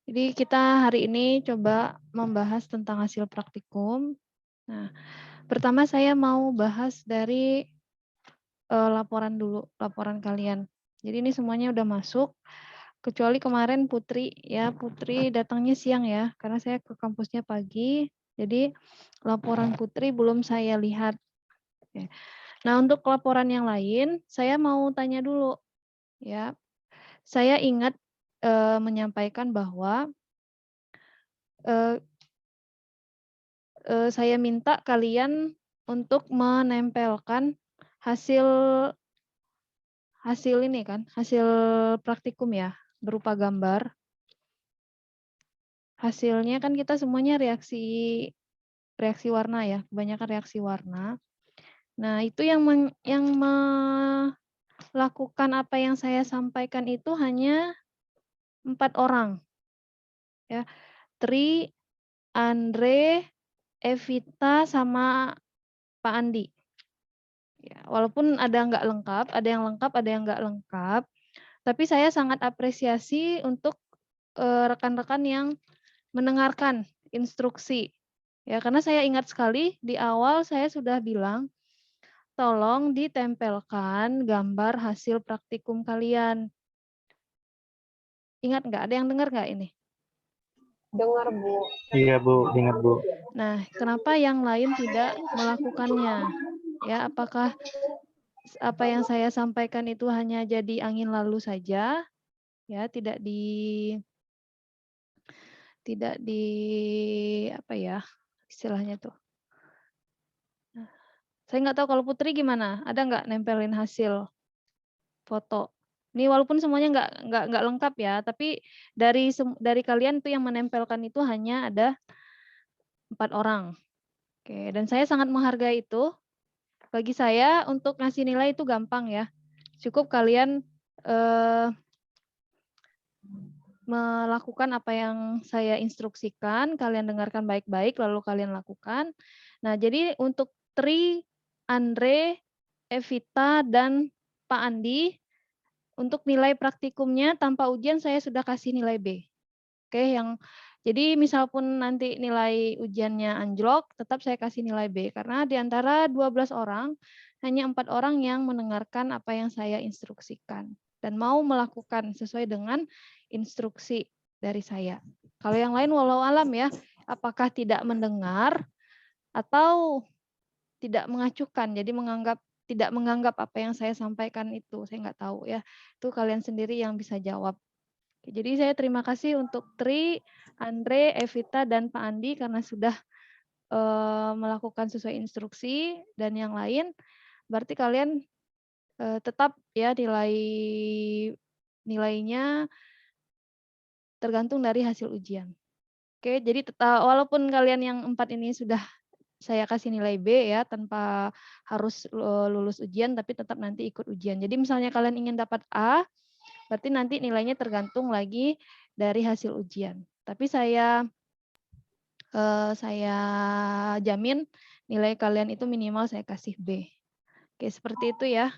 Jadi kita hari ini coba membahas tentang hasil praktikum. Nah, pertama saya mau bahas dari laporan dulu, laporan kalian. Jadi ini semuanya udah masuk, kecuali kemarin Putri ya, Putri datangnya siang ya, karena saya ke kampusnya pagi. Jadi laporan Putri belum saya lihat. Oke. Nah, untuk laporan yang lain, saya mau tanya dulu ya. Saya ingat menyampaikan bahwa eh, saya minta kalian untuk menempelkan hasil hasil ini kan, hasil praktikum ya, berupa gambar. Hasilnya kan kita semuanya reaksi warna ya, kebanyakan reaksi warna. Nah, itu yang melakukan apa yang saya sampaikan itu hanya 4 orang ya. Tri, Andre, Evita, sama Pak Andi. Ya, walaupun ada yang lengkap, ada yang nggak lengkap, tapi saya sangat apresiasi untuk rekan-rekan yang mendengarkan instruksi. Ya, karena saya ingat sekali di awal saya sudah bilang, tolong ditempelkan gambar hasil praktikum kalian. Ingat nggak? Ada yang dengar nggak ini? Dengar, Bu. Iya, Bu, ingat, Bu. Nah, kenapa yang lain tidak melakukannya? Ya, apakah apa yang saya sampaikan itu hanya jadi angin lalu saja? Ya, tidak di apa ya istilahnya tuh. Nah, saya nggak tahu kalau Putri gimana, ada nggak nempelin hasil foto? Ini walaupun semuanya nggak lengkap ya, tapi dari kalian tuh yang menempelkan itu hanya ada 4 orang. Oke, dan saya sangat menghargai itu. Bagi saya untuk ngasih nilai itu gampang ya. Cukup kalian melakukan apa yang saya instruksikan, kalian dengarkan baik-baik, lalu kalian lakukan. Nah, jadi untuk Tri, Andre, Evita, dan Pak Andi, untuk nilai praktikumnya tanpa ujian saya sudah kasih nilai B. Oke, jadi misal pun nanti nilai ujiannya anjlok, tetap saya kasih nilai B. Karena di antara 12 orang, hanya 4 orang yang mendengarkan apa yang saya instruksikan. Dan mau melakukan sesuai dengan instruksi dari saya. Kalau yang lain walau alam ya, apakah tidak mendengar atau tidak mengacuhkan, jadi tidak menganggap apa yang saya sampaikan itu, saya nggak tahu ya. Itu kalian sendiri yang bisa jawab. Jadi saya terima kasih untuk Tri, Andre, Evita, dan Pak Andi karena sudah melakukan sesuai instruksi dan yang lain. Berarti kalian tetap ya nilainya tergantung dari hasil ujian. Oke, jadi walaupun kalian yang 4 ini sudah saya kasih nilai B ya tanpa harus lulus ujian, tapi tetap nanti ikut ujian. Jadi misalnya kalian ingin dapat A, berarti nanti nilainya tergantung lagi dari hasil ujian. Tapi saya jamin nilai kalian itu minimal saya kasih B. Oke, seperti itu ya.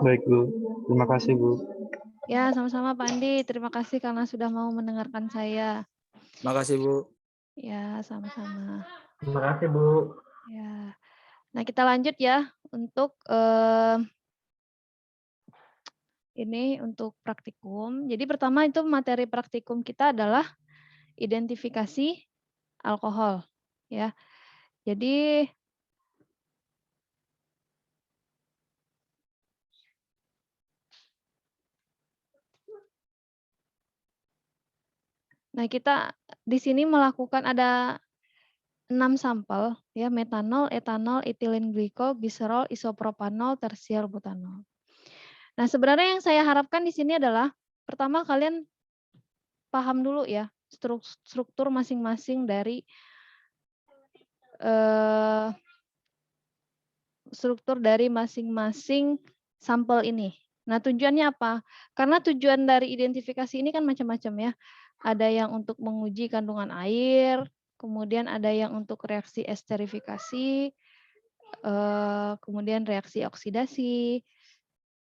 Baik, Bu. Terima kasih, Bu. Ya, sama-sama Pak Andi. Terima kasih karena sudah mau mendengarkan saya. Terima kasih, Bu. Ya, sama-sama. Terima kasih, Bu. Ya. Nah, kita lanjut ya untuk ini untuk praktikum. Jadi pertama itu materi praktikum kita adalah identifikasi alkohol ya. Jadi nah kita di sini melakukan ada 6 sampel ya, metanol, etanol, etilen glikol, gliserol, isopropanol, tersier butanol. Nah, sebenarnya yang saya harapkan di sini adalah pertama kalian paham dulu ya struktur masing-masing dari masing-masing sampel ini. Nah, tujuannya apa? Karena tujuan dari identifikasi ini kan macam-macam ya. Ada yang untuk menguji kandungan air, kemudian ada yang untuk reaksi esterifikasi, kemudian reaksi oksidasi,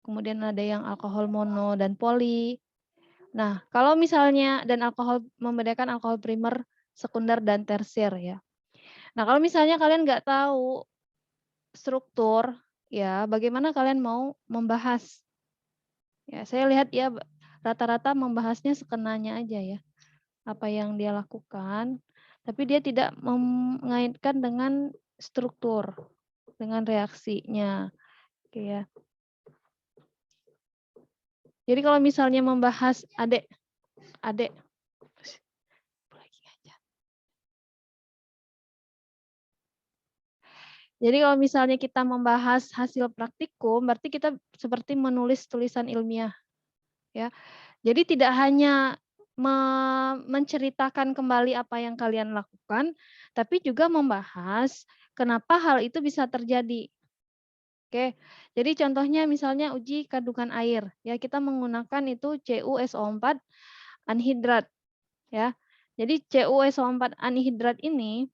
kemudian ada yang alkohol mono dan poli. Nah, kalau misalnya dan alkohol membedakan alkohol primer, sekunder dan tersier ya. Nah, kalau misalnya kalian nggak tahu struktur, ya bagaimana kalian mau membahas? Ya, saya lihat ya rata-rata membahasnya sekenanya aja ya, apa yang dia lakukan, tapi dia tidak mengaitkan dengan struktur, dengan reaksinya. Oke ya. Jadi kalau misalnya membahas adek, jadi kalau misalnya kita membahas hasil praktikum, berarti kita seperti menulis tulisan ilmiah, ya. Jadi tidak hanya menceritakan kembali apa yang kalian lakukan, tapi juga membahas kenapa hal itu bisa terjadi. Oke, jadi contohnya misalnya uji kandungan air, ya kita menggunakan itu CuSO4 anhidrat, ya. Jadi CuSO4 anhidrat ini,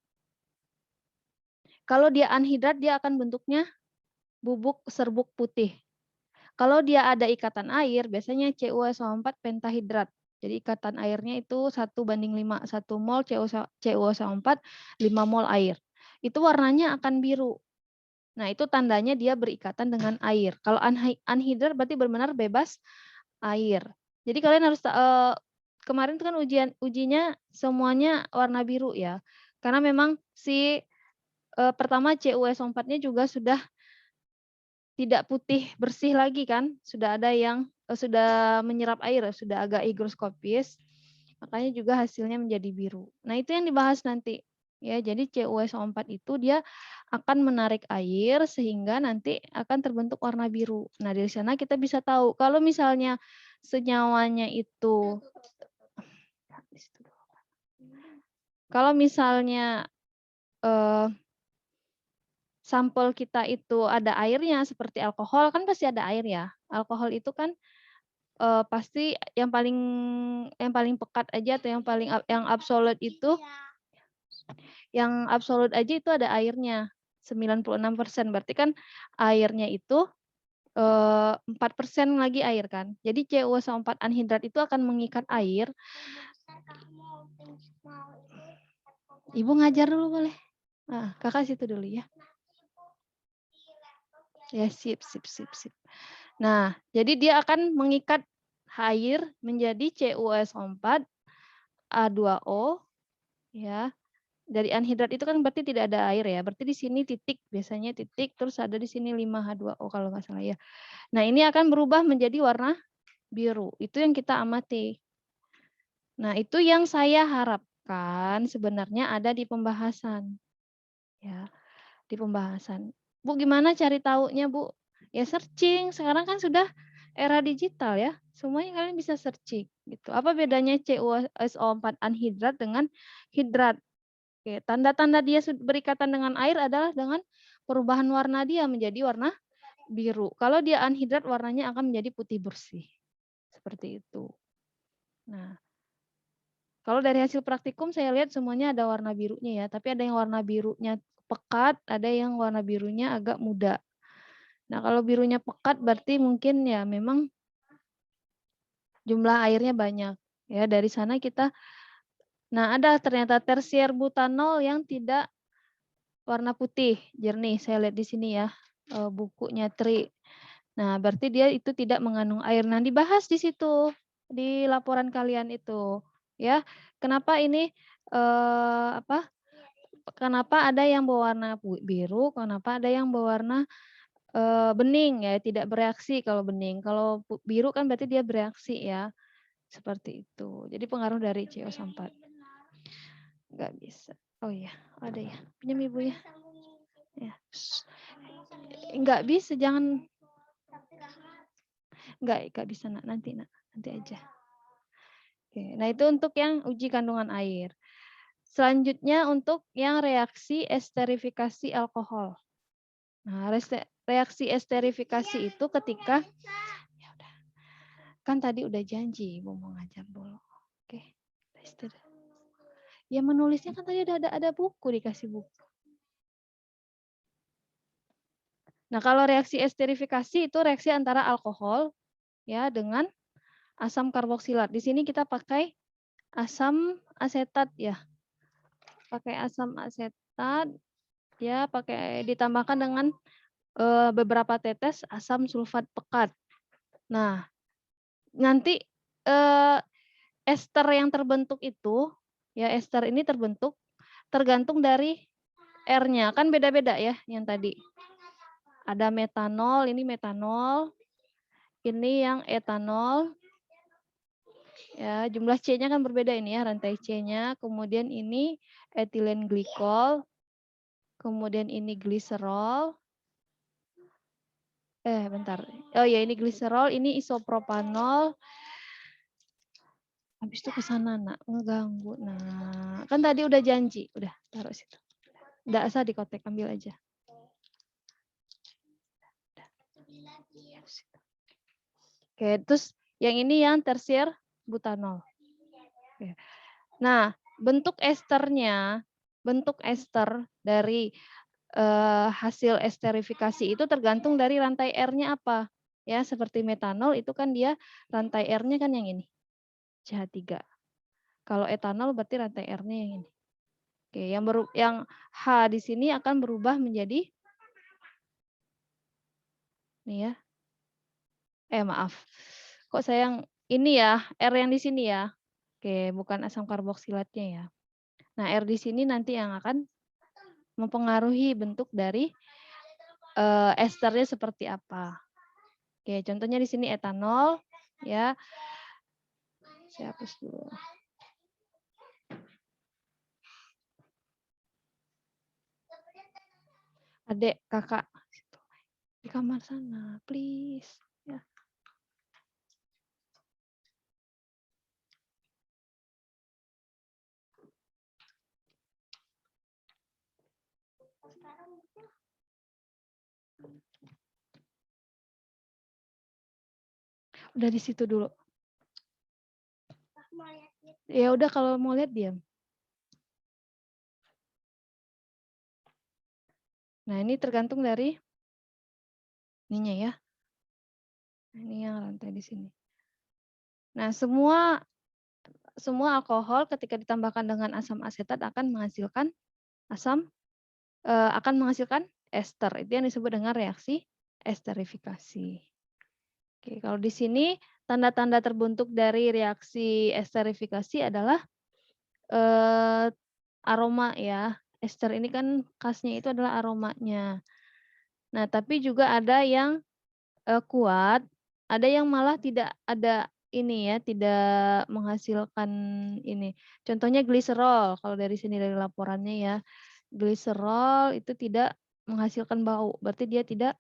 kalau dia anhidrat dia akan bentuknya bubuk serbuk putih. Kalau dia ada ikatan air, biasanya CuSO4 pentahidrat. Jadi ikatan airnya itu 1:5, 1 mol CuSO4, 5 mol air. Itu warnanya akan biru. Nah, itu tandanya dia berikatan dengan air. Kalau anhidrat berarti benar-benar bebas air. Jadi kalian harus kemarin itu kan ujinya semuanya warna biru ya. Karena memang si pertama CuSO4-nya juga sudah tidak putih bersih lagi kan, sudah ada yang sudah menyerap air, sudah agak higroskopis, makanya juga hasilnya menjadi biru. Nah, itu yang dibahas nanti. Ya, jadi CuSO4 itu dia akan menarik air sehingga nanti akan terbentuk warna biru. Nah, dari sana kita bisa tahu kalau misalnya senyawanya itu kalau misalnya sampel kita itu ada airnya seperti alkohol, kan pasti ada air ya. Alkohol itu kan pasti yang paling pekat aja atau yang absolut itu yang absolut aja itu ada airnya 96%. Berarti kan airnya itu 4% lagi air kan. Jadi CuSO4 anhidrat itu akan mengikat air. Ibu ngajar dulu boleh. Nah, kakak situ dulu ya. Ya, sip. Nah, jadi dia akan mengikat air menjadi CuSO4 A2O ya. Dari anhidrat itu kan berarti tidak ada air ya. Berarti di sini titik, biasanya titik terus ada di sini 5H2O kalau nggak salah ya. Nah, ini akan berubah menjadi warna biru. Itu yang kita amati. Nah, itu yang saya harapkan sebenarnya ada di pembahasan. Ya, di pembahasan. Bu, gimana cari taunya, Bu? Ya searching. Sekarang kan sudah era digital ya. Semuanya kalian bisa searching gitu. Apa bedanya CuSO4 anhidrat dengan hidrat? Oke, tanda-tanda dia berikatan dengan air adalah dengan perubahan warna dia menjadi warna biru. Kalau dia anhidrat warnanya akan menjadi putih bersih. Seperti itu. Nah, kalau dari hasil praktikum saya lihat semuanya ada warna birunya ya, tapi ada yang warna birunya pekat, ada yang warna birunya agak muda. Nah, kalau birunya pekat berarti mungkin ya memang jumlah airnya banyak. Ya, dari sana kita ada ternyata tersier butanol yang tidak warna putih, jernih. Saya lihat di sini ya, bukunya Tri. Nah, berarti dia itu tidak mengandung air. Nah, dibahas di situ di laporan kalian itu, ya. Kenapa ini kenapa ada yang berwarna biru, kenapa ada yang berwarna bening ya, tidak bereaksi kalau bening. Kalau biru kan berarti dia bereaksi ya. Seperti itu. Jadi pengaruh dari CuSO4. Enggak bisa. Oh iya, ada ya. Pinjam Ibu ya. Ya. Enggak bisa, jangan. Enggak bisa nak, nanti aja. Oke, nah itu untuk yang uji kandungan air. Selanjutnya untuk yang reaksi esterifikasi alkohol. Nah, reaksi esterifikasi itu ketika ya udah. Kan tadi udah janji Ibu mau ngajar dulu. Oke. Ya menulisnya kan tadi ada buku, dikasih buku. Nah, kalau reaksi esterifikasi itu reaksi antara alkohol ya dengan asam karboksilat. Di sini kita pakai asam asetat ya. Pakai asam asetat ya, pakai ditambahkan dengan beberapa tetes asam sulfat pekat. Nah, nanti ester yang terbentuk itu ya, ester ini terbentuk tergantung dari R-nya, kan beda-beda ya yang tadi. Ada metanol, ini metanol. Ini yang etanol. Ya, jumlah C-nya kan berbeda ini ya, rantai C-nya. Kemudian ini etilen glikol. Kemudian ini gliserol. Bentar. Oh ya, ini gliserol, ini isopropanol. Habis itu ke sana, Nak, ngeganggu. Nah, kan tadi udah janji, udah taruh situ. Enggak usah dikotek, ambil aja. Oke, terus yang ini yang tersier butanol. Oke. Nah, bentuk esternya, bentuk ester dari hasil esterifikasi itu tergantung dari rantai R-nya apa. Ya, seperti metanol itu kan dia rantai R-nya kan yang ini. CH3. Kalau etanol berarti rantai R-nya yang ini. Oke, yang H di sini akan berubah menjadi nih ya. Maaf. Kok saya yang ini ya, R yang di sini ya. Oke, bukan asam karboksilatnya ya. Nah, R di sini nanti yang akan mempengaruhi bentuk dari esternya seperti apa. Oke, contohnya di sini etanol ya. Saya hapus dulu. Adek, kakak di kamar sana, please. Ya. Udah di situ dulu. Ya udah kalau mau lihat diam. Nah, ini tergantung dari ininya ya. Ini yang rantai di sini. Nah, semua alkohol ketika ditambahkan dengan asam asetat akan menghasilkan ester. Itu yang disebut dengan reaksi esterifikasi. Oke, kalau di sini tanda-tanda terbentuk dari reaksi esterifikasi adalah aroma ya. Ester ini kan khasnya itu adalah aromanya. Nah, tapi juga ada yang kuat, ada yang malah tidak ada ini ya, tidak menghasilkan ini. Contohnya gliserol, kalau dari sini dari laporannya ya. Gliserol itu tidak menghasilkan bau, berarti dia tidak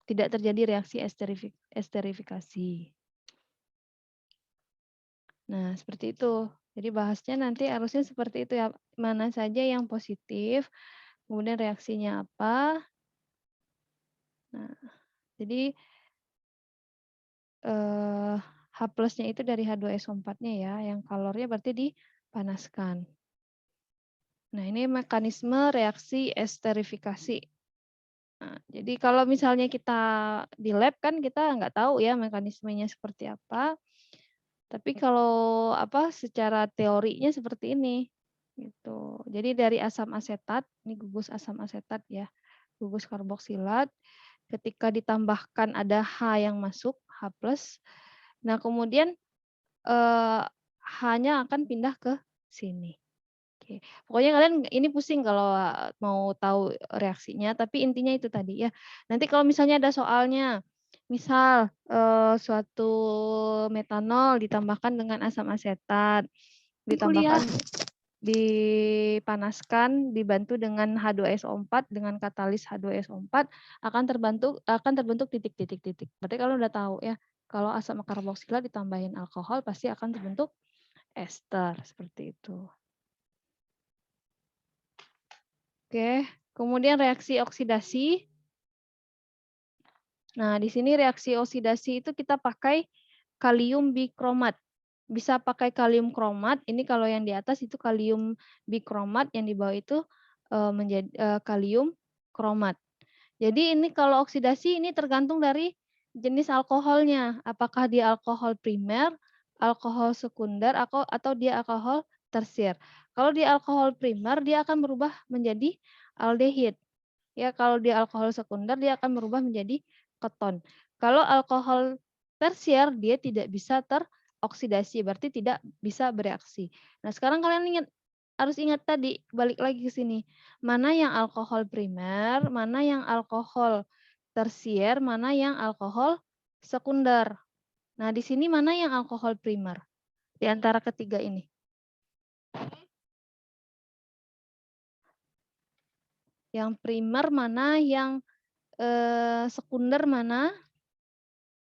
terjadi reaksi esterifikasi. Nah, seperti itu. Jadi bahasnya nanti harusnya seperti itu ya, mana saja yang positif, kemudian reaksinya apa. Nah, jadi H plusnya itu dari H2SO4-nya ya, yang kalornya berarti dipanaskan. Nah, ini mekanisme reaksi esterifikasi. Nah, jadi kalau misalnya kita di lab kan kita nggak tahu ya mekanismenya seperti apa. Tapi kalau secara teorinya seperti ini. Gitu. Jadi dari asam asetat, ini gugus asam asetat ya, gugus karboksilat, ketika ditambahkan ada H yang masuk, H+. Nah, kemudian H-nya akan pindah ke sini. Oke. Pokoknya kalian ini pusing kalau mau tahu reaksinya, tapi intinya itu tadi ya. Nanti kalau misalnya ada soalnya, misal suatu metanol ditambahkan dengan asam asetat, ditambahkan dipanaskan, dibantu dengan H2SO4 dengan katalis H2SO4 akan terbentuk titik-titik-titik. Berarti kalau udah tahu ya, kalau asam karboksilat ditambahin alkohol pasti akan terbentuk ester seperti itu. Oke, kemudian reaksi oksidasi. Nah, di sini reaksi oksidasi itu kita pakai kalium bikromat. Bisa pakai kalium kromat, ini kalau yang di atas itu kalium bikromat, yang di bawah itu menjadi kalium bikromat. Jadi ini kalau oksidasi ini tergantung dari jenis alkoholnya. Apakah dia alkohol primer, alkohol sekunder, atau dia alkohol tersier. Kalau dia alkohol primer, dia akan berubah menjadi aldehid. Ya, kalau dia alkohol sekunder, dia akan berubah menjadi keton. Kalau alkohol tersier, dia tidak bisa teroksidasi, berarti tidak bisa bereaksi. Nah, sekarang kalian harus ingat tadi, balik lagi ke sini. Mana yang alkohol primer, mana yang alkohol tersier, mana yang alkohol sekunder. Nah, di sini mana yang alkohol primer? Di antara ketiga ini. Yang primer mana, yang sekunder mana?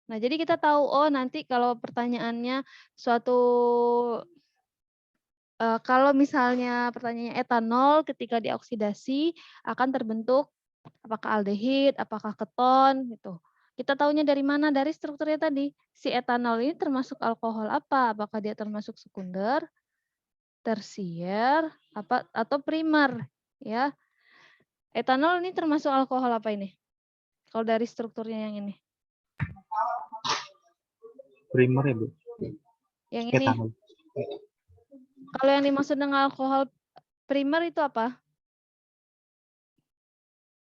Nah, jadi kita tahu, oh nanti kalau pertanyaannya kalau misalnya pertanyaannya etanol ketika dioksidasi akan terbentuk apakah aldehid, apakah keton gitu. Kita tahunya dari mana? Dari strukturnya tadi. Si etanol ini termasuk alkohol apa? Apakah dia termasuk sekunder, tersier, atau primer, ya. Etanol ini termasuk alkohol apa ini? Kalau dari strukturnya yang ini. Primer ya, Bu? Yang ini. Etanol. Kalau yang dimaksud dengan alkohol primer itu apa?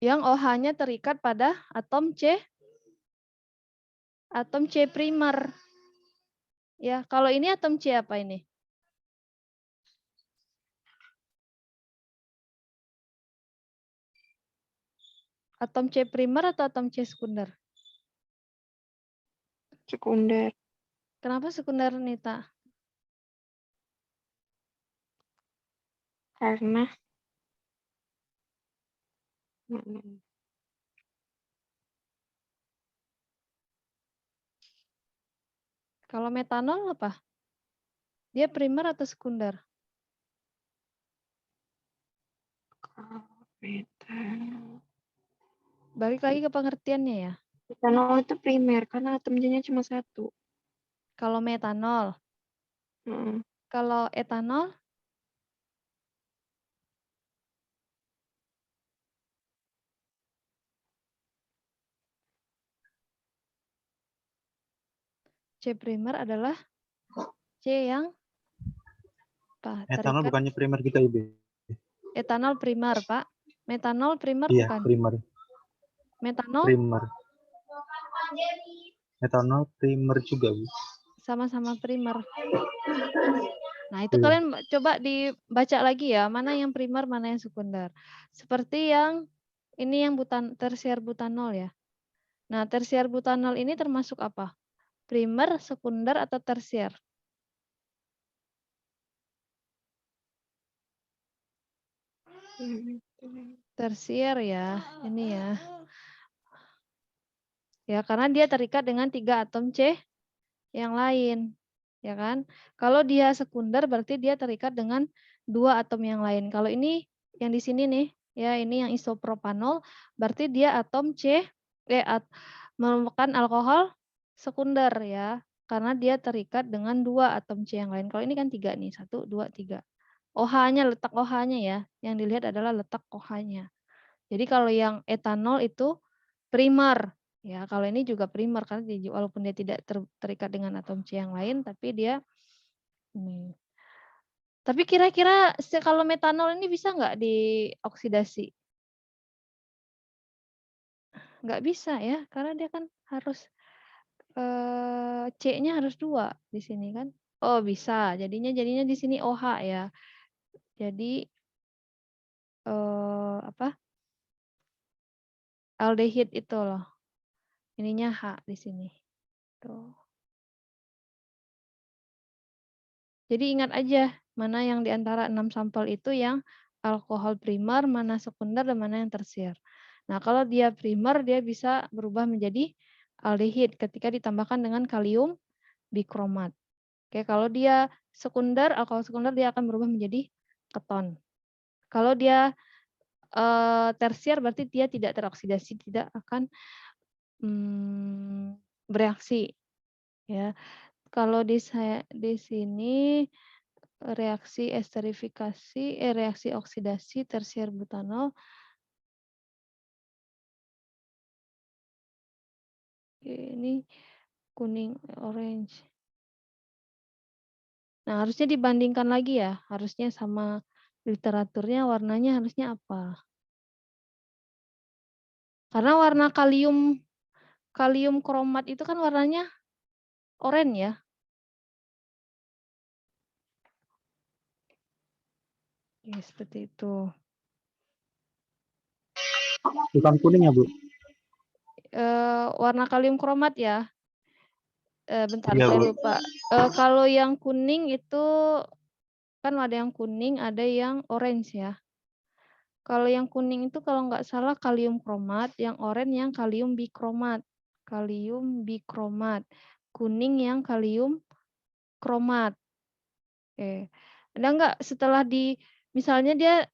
Yang OH-nya terikat pada atom C primer. Ya, kalau ini atom C apa ini? Atom C primer atau atom C sekunder? Sekunder. Kenapa sekunder, Nita? Karena Kalau metanol apa? Dia primer atau sekunder? Balik lagi ke pengertiannya ya. etanol itu primer karena atom C-nya cuma satu. Kalau metanol, kalau etanol, C primer adalah C yang apa? Etanol Terikat. bukannya primer kita, Ibu? Etanol primer, Pak. Metanol primer Iya, bukan? primer. Metanol Primer. Etanol primer juga, Bu. sama-sama primer. Nah, itu kalian coba dibaca lagi ya, mana yang primer, mana yang sekunder. Seperti yang ini yang tersier butanol ya. Nah, tersier butanol ini termasuk apa? Primer, sekunder, atau tersier? Tersier ya, ini ya. Ya, karena dia terikat dengan 3 atom C yang lain. Ya kan? Kalau dia sekunder berarti dia terikat dengan 2 atom yang lain. Kalau ini yang di sini nih, ya ini yang isopropanol, berarti dia atom merupakan alkohol sekunder ya. Karena dia terikat dengan 2 atom C yang lain. Kalau ini kan 3 nih, 1, 2, 3. OH-nya, letak OH-nya ya. Yang dilihat adalah letak OH-nya. Jadi kalau yang etanol itu primer. Ya, kalau ini juga primer karena walaupun dia tidak terikat dengan atom C yang lain, tapi dia ini. Tapi kira-kira kalau metanol ini bisa nggak dioksidasi? Nggak bisa ya, karena dia kan harus C-nya harus 2 di sini kan. Oh bisa, jadinya di sini OH ya. Jadi apa? Aldehid itu loh. Ininya H di sini. Tuh. Jadi ingat aja mana yang di antara 6 sampel itu yang alkohol primer, mana sekunder, dan mana yang tersier. Nah, kalau dia primer, dia bisa berubah menjadi aldehid ketika ditambahkan dengan kalium bikromat. Oke, kalau dia sekunder, alkohol sekunder, dia akan berubah menjadi keton. Kalau dia tersier, berarti dia tidak teroksidasi, tidak akan bereaksi. Ya, kalau di sini reaksi esterifikasi, reaksi oksidasi tersier butanol Ini kuning, orange. Nah, harusnya dibandingkan lagi ya, harusnya sama literaturnya warnanya harusnya apa? Karena warna kalium kromat itu kan warnanya oranye ya. Ya, seperti itu. Bukan kuning ya, Bu? Warna kalium kromat ya. Bentar Iya, saya Bu. lupa. Kalau yang kuning itu kan ada yang kuning, ada yang orange ya. Kalau yang kuning itu kalau nggak salah kalium kromat, yang oranye yang kalium bikromat. Kalium bikromat. Kuning yang kalium kromat. Oke. Ada nggak setelah misalnya dia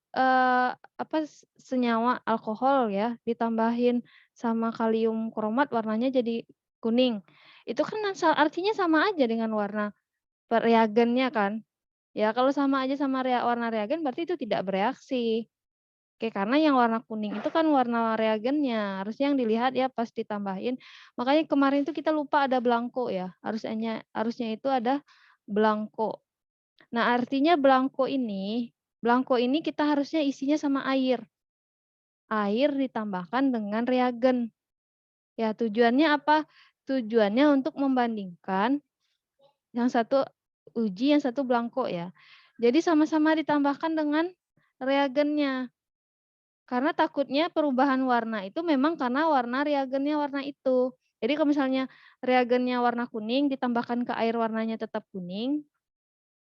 senyawa alkohol ya, ditambahin sama kalium kromat warnanya jadi kuning. Itu kan artinya sama aja dengan warna reagennya kan. Ya kalau sama aja sama warna reagen berarti itu tidak bereaksi. Oke, karena yang warna kuning itu kan warna reagennya, harusnya yang dilihat ya pas ditambahin. Makanya kemarin itu kita lupa ada blanko ya, harusnya itu ada blanko. Nah, artinya blanko ini kita harusnya isinya sama air. Air ditambahkan dengan reagen. Ya, tujuannya apa? Tujuannya untuk membandingkan yang satu uji, yang satu blanko ya. Jadi sama-sama ditambahkan dengan reagennya. Karena takutnya perubahan warna itu memang karena warna reagennya warna itu. Jadi kalau misalnya reagennya warna kuning ditambahkan ke air warnanya tetap kuning,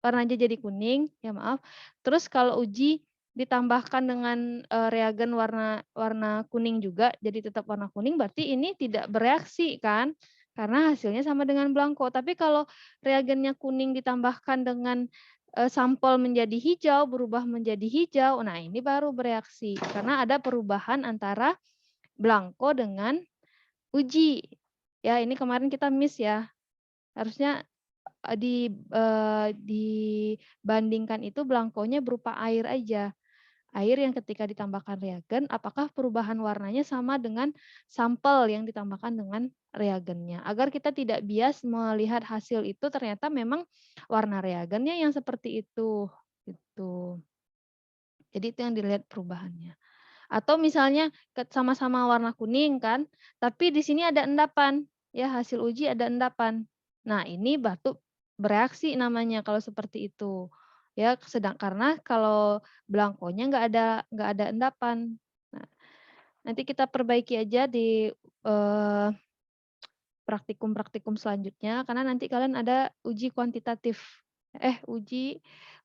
warnanya jadi kuning, ya maaf. Terus kalau uji ditambahkan dengan reagen warna kuning juga jadi tetap warna kuning berarti ini tidak bereaksi kan? Karena hasilnya sama dengan blanko. Tapi kalau reagennya kuning ditambahkan dengan sampel menjadi hijau, berubah menjadi hijau. Nah, ini baru bereaksi karena ada perubahan antara blanko dengan uji. Ya, ini kemarin kita miss ya. Harusnya dibandingkan itu blankonya berupa air aja. Air yang ketika ditambahkan reagen, apakah perubahan warnanya sama dengan sampel yang ditambahkan dengan reagennya. Agar kita tidak bias melihat hasil itu ternyata memang warna reagennya yang seperti itu. Gitu. Jadi itu yang dilihat perubahannya. Atau misalnya sama-sama warna kuning kan, tapi di sini ada endapan. Ya, hasil uji ada endapan. Nah, ini batu bereaksi namanya kalau seperti itu. Ya, karena kalau blankonya nggak ada endapan. Nah, nanti kita perbaiki aja di praktikum-praktikum selanjutnya karena nanti kalian ada uji uji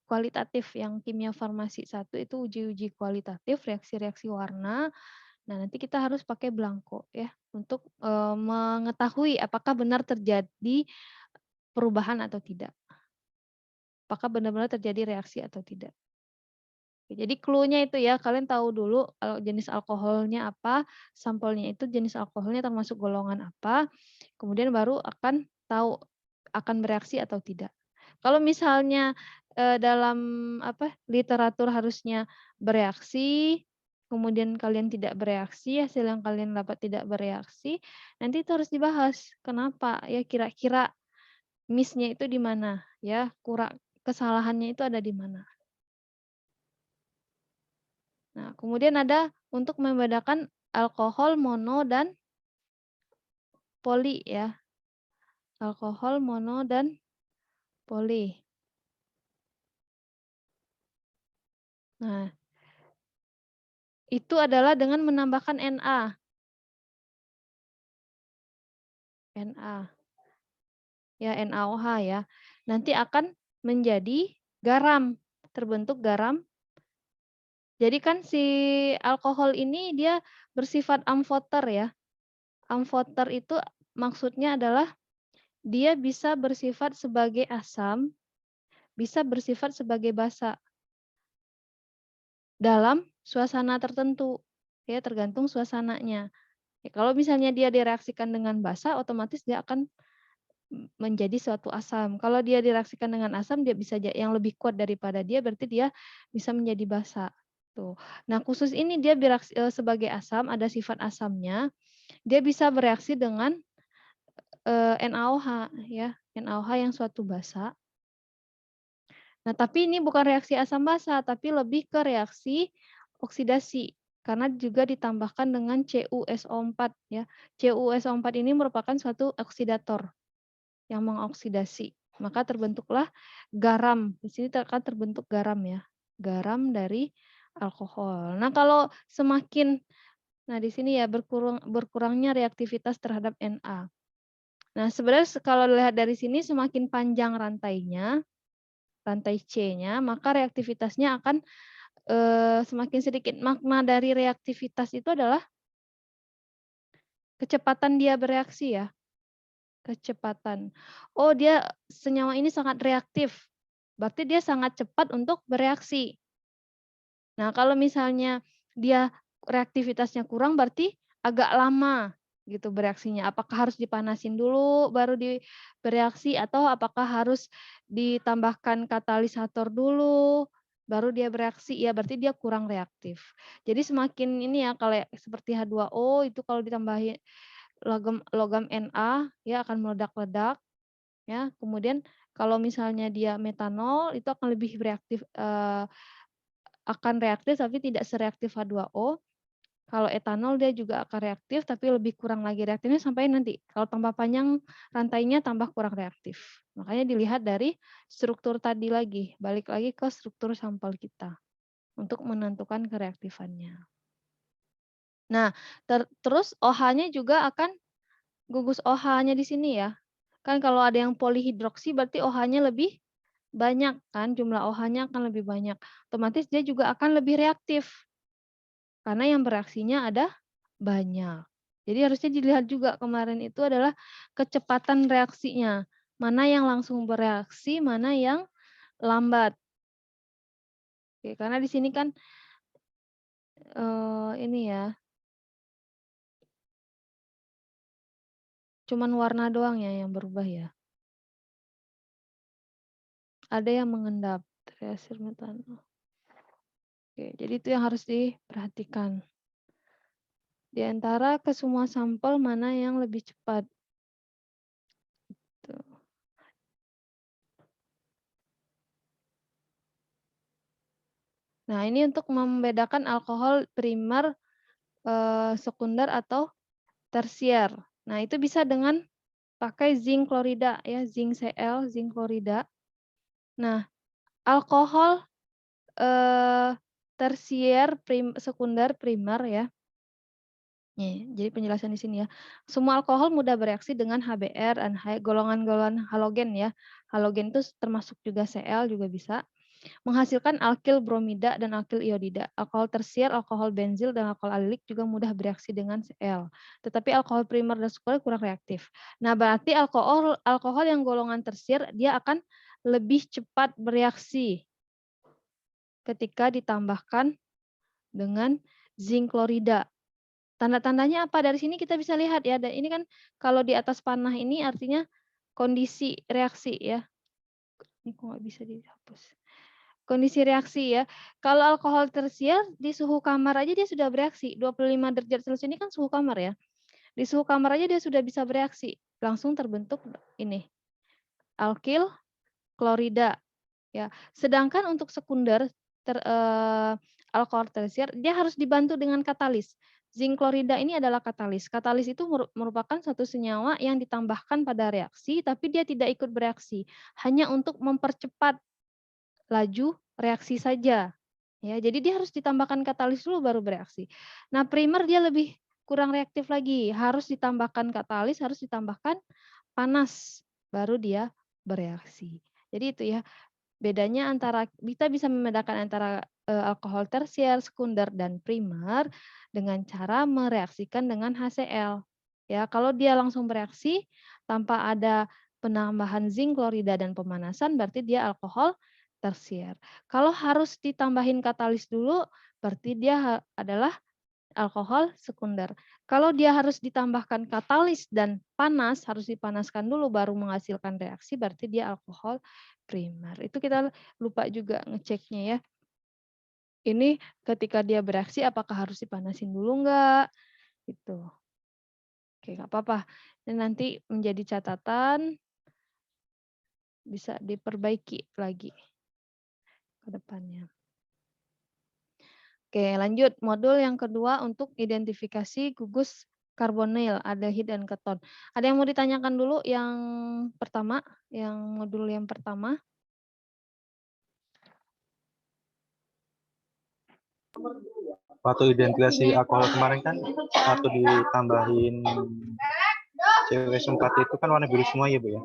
kualitatif yang kimia farmasi 1 itu uji-uji kualitatif reaksi-reaksi warna. Nah, nanti kita harus pakai blanko ya untuk mengetahui apakah benar terjadi perubahan atau tidak. Apakah benar-benar terjadi reaksi atau tidak. Jadi clue-nya itu ya, kalian tahu dulu jenis alkoholnya apa, sampelnya itu jenis alkoholnya termasuk golongan apa, kemudian baru akan tahu akan bereaksi atau tidak. Kalau misalnya dalam literatur harusnya bereaksi, kemudian kalian tidak bereaksi, hasil yang kalian dapat tidak bereaksi, nanti itu harus dibahas. Kenapa? Ya kira-kira miss-nya itu di mana? Ya, kesalahannya itu ada di mana? Nah, kemudian ada untuk membedakan alkohol mono dan poli ya. Alkohol mono dan poli. Nah, itu adalah dengan menambahkan Na. Na. Ya, NaOH ya. Nanti akan menjadi garam, terbentuk garam. Jadi kan si alkohol ini dia bersifat amfoter ya. Amfoter itu maksudnya adalah dia bisa bersifat sebagai asam, bisa bersifat sebagai basa dalam suasana tertentu. Ya, tergantung suasananya. Ya, kalau misalnya dia direaksikan dengan basa, otomatis dia akan menjadi suatu asam. Kalau dia direaksikan dengan asam, dia bisa yang lebih kuat daripada dia, berarti dia bisa menjadi basa. Tuh. Nah, khusus ini dia sebagai asam, ada sifat asamnya, dia bisa bereaksi dengan NaOH ya, NaOH yang suatu basa. Nah, tapi ini bukan reaksi asam basa, tapi lebih ke reaksi oksidasi. Karena juga ditambahkan dengan CuSO4 ya. CuSO4 ini merupakan suatu oksidator yang mengoksidasi. Maka terbentuklah garam. Di sini akan terbentuk garam ya. Garam dari alkohol. Nah, kalau semakin di sini ya berkurangnya reaktivitas terhadap Na. Nah, sebenarnya kalau dilihat dari sini semakin panjang rantainya, rantai C-nya, maka reaktivitasnya akan semakin sedikit. Makna dari reaktivitas itu adalah kecepatan dia bereaksi ya, kecepatan. Oh, dia senyawa ini sangat reaktif, berarti dia sangat cepat untuk bereaksi. Nah, kalau misalnya dia reaktivitasnya kurang, berarti agak lama gitu bereaksinya. Apakah harus dipanasin dulu baru bereaksi atau apakah harus ditambahkan katalisator dulu baru dia bereaksi? Ya, berarti dia kurang reaktif. Jadi semakin ini ya kalau seperti H2O itu kalau ditambahi logam Na ya akan meledak-ledak ya. Kemudian kalau misalnya dia metanol itu akan lebih reaktif akan reaktif tapi tidak sereaktif H2O. Kalau etanol dia juga akan reaktif tapi lebih kurang lagi reaktifnya sampai nanti kalau tambah panjang rantainya tambah kurang reaktif. Makanya dilihat dari struktur tadi lagi, balik lagi ke struktur sampel kita untuk menentukan kereaktifannya. Nah, terus OH-nya juga akan gugus OH-nya di sini ya. Kan kalau ada yang polihidroksi berarti OH-nya lebih banyak kan, jumlah OH-nya akan lebih banyak. Otomatis dia juga akan lebih reaktif. Karena yang bereaksinya ada banyak. Jadi harusnya dilihat juga kemarin itu adalah kecepatan reaksinya. Mana yang langsung bereaksi, mana yang lambat. Oke, karena di sini kan ini ya, cuman warna doang ya yang berubah ya. Ada yang mengendap, triasil metanol. Oke, jadi itu yang harus diperhatikan. Di antara kesemua sampel mana yang lebih cepat. Tuh. Nah, ini untuk membedakan alkohol primer, sekunder atau tersier. Nah, itu bisa dengan pakai zinc klorida ya, zinc Cl, zinc klorida. Nah, alkohol tersier, sekunder, primer ya. Nih, jadi penjelasan di sini ya. Semua alkohol mudah bereaksi dengan HBr dan golongan-golongan halogen ya. Halogen itu termasuk juga Cl juga bisa. Menghasilkan alkil bromida dan alkil iodida. Alkohol tersier, alkohol benzil, dan alkohol alilik juga mudah bereaksi dengan Cl. Tetapi alkohol primer dan sekunder kurang reaktif. Nah, berarti alkohol yang golongan tersier dia akan lebih cepat bereaksi ketika ditambahkan dengan zinc klorida. Tanda-tandanya apa? Dari sini kita bisa lihat ya. Dan ini kan kalau di atas panah ini artinya kondisi reaksi ya. Ini kok nggak bisa dihapus. Kondisi reaksi ya. Kalau alkohol tersier di suhu kamar aja dia sudah bereaksi. 25 derajat Celcius ini kan suhu kamar ya. Di suhu kamar aja dia sudah bisa bereaksi. Langsung terbentuk ini. Alkil klorida ya. Sedangkan untuk sekunder alkohol tersier dia harus dibantu dengan katalis. Zinc klorida ini adalah katalis. Katalis itu merupakan satu senyawa yang ditambahkan pada reaksi tapi dia tidak ikut bereaksi, hanya untuk mempercepat laju reaksi saja. Ya, jadi dia harus ditambahkan katalis dulu baru bereaksi. Nah, primer dia lebih kurang reaktif lagi, harus ditambahkan katalis, harus ditambahkan panas baru dia bereaksi. Jadi itu ya, bedanya antara kita bisa membedakan antara alkohol tersier, sekunder dan primer dengan cara mereaksikan dengan HCl. Ya, kalau dia langsung bereaksi tanpa ada penambahan zinc klorida dan pemanasan berarti dia alkohol tersier. Kalau harus ditambahin katalis dulu berarti dia adalah alkohol sekunder. Kalau dia harus ditambahkan katalis dan panas, harus dipanaskan dulu baru menghasilkan reaksi, berarti dia alkohol primer. Itu kita lupa juga ngeceknya ya. Ini ketika dia bereaksi apakah harus dipanasin dulu enggak? Gitu. Oke, nggak apa-apa. Ini nanti menjadi catatan, bisa diperbaiki lagi ke depannya. Oke, lanjut. Modul yang kedua untuk identifikasi gugus karbonil, aldehid dan keton. Ada yang mau ditanyakan dulu yang pertama, yang modul yang pertama? Waktu identifikasi alkohol kemarin kan, waktu ditambahin COS4 itu kan warna biru semua ya Bu ya?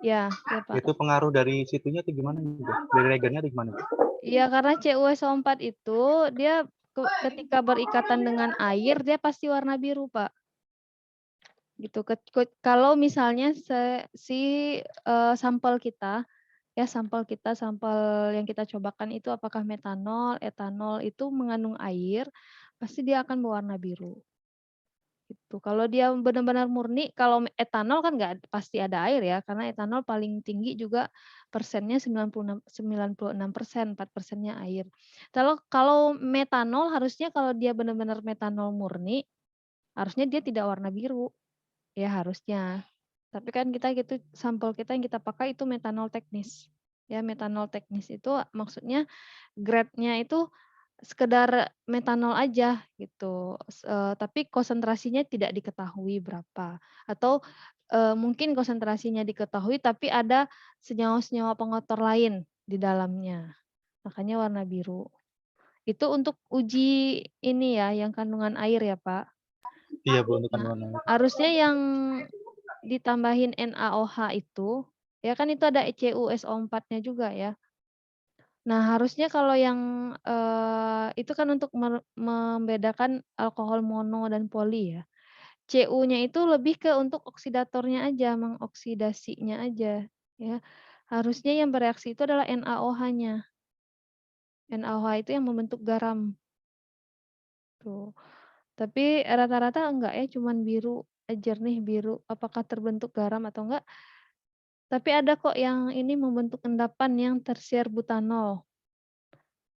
Ya, ya Pak. Itu pengaruh dari situnya atau gimana Bu? Dari reagennya atau gimana Bu? Iya, karena CuSO4 itu dia ketika berikatan dengan air dia pasti warna biru, Pak. Gitu. Kalau misalnya sampel kita ya sampel yang kita cobakan itu apakah metanol, etanol itu mengandung air, pasti dia akan berwarna biru. Gitu. Kalau dia benar-benar murni, kalau etanol kan nggak pasti ada air ya, karena etanol paling tinggi juga persennya 96%, 4%-nya air. Kalau metanol harusnya kalau dia benar-benar metanol murni, harusnya dia tidak warna biru, ya harusnya. Tapi kan kita gitu sampel kita yang kita pakai itu metanol teknis. Ya, metanol teknis itu maksudnya grade-nya itu sekedar metanol aja gitu, tapi konsentrasinya tidak diketahui berapa atau, mungkin konsentrasinya diketahui tapi ada senyawa-senyawa pengotor lain di dalamnya, makanya warna biru. Itu untuk uji ini ya, yang kandungan air ya, Pak. Iya Bu, untuk Nah, kandungan air. harusnya yang ditambahin NaOH itu, ya kan itu ada CuSO4-nya juga ya. Nah, harusnya kalau yang, itu kan untuk membedakan alkohol mono dan poli ya. Cu-nya itu lebih ke untuk oksidatornya aja, mengoksidasinya aja, ya. Harusnya yang bereaksi itu adalah NaOH-nya. NaOH itu yang membentuk garam, tuh. Tapi rata-rata enggak ya, cuman biru, jernih biru. Apakah terbentuk garam atau enggak? Tapi ada kok yang ini membentuk endapan yang tersier butanol.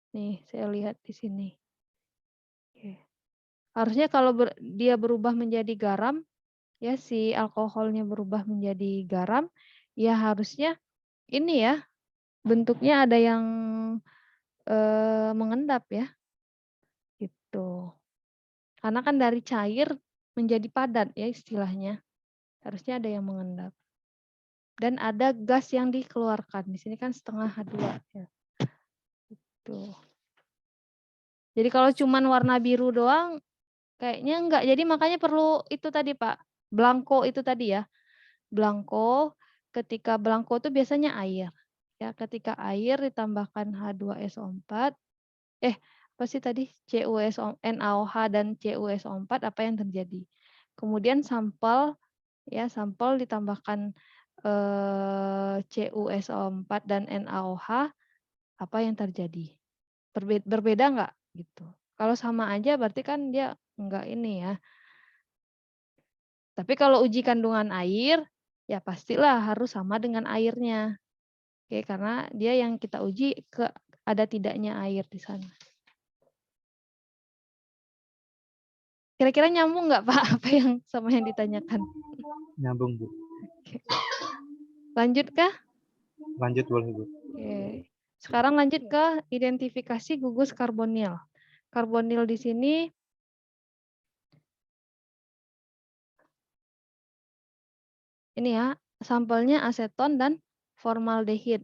Nih, saya lihat di sini. Oke. Harusnya kalau dia berubah menjadi garam, ya si alkoholnya berubah menjadi garam, ya harusnya ini ya, bentuknya ada yang, mengendap ya, gitu. Karena kan dari cair menjadi padat ya istilahnya, harusnya ada yang mengendap. Dan ada gas yang dikeluarkan, di sini kan setengah H2 ya, tuh. Jadi kalau cuman warna biru doang, kayaknya enggak, jadi makanya perlu itu tadi Pak, blanko itu tadi ya. Blanko, ketika blanko itu biasanya air. Ya, ketika air ditambahkan H2SO4, apa sih tadi? NaOH dan CuSO4 apa yang terjadi? Kemudian sampel ya, sampel ditambahkan CuSO4 dan NaOH, apa yang terjadi? Berbeda nggak gitu? Kalau sama aja berarti kan dia enggak ini ya. Tapi kalau uji kandungan air, ya pastilah harus sama dengan airnya. Oke, karena dia yang kita uji ada tidaknya air di sana. Kira-kira nyambung nggak Pak apa yang sama yang ditanyakan? Nyambung Bu. Oke. Lanjut kah? Lanjut boleh Bu. Oke. Sekarang lanjut ke identifikasi gugus karbonil. Karbonil di sini ini ya, sampelnya aseton dan formaldehid.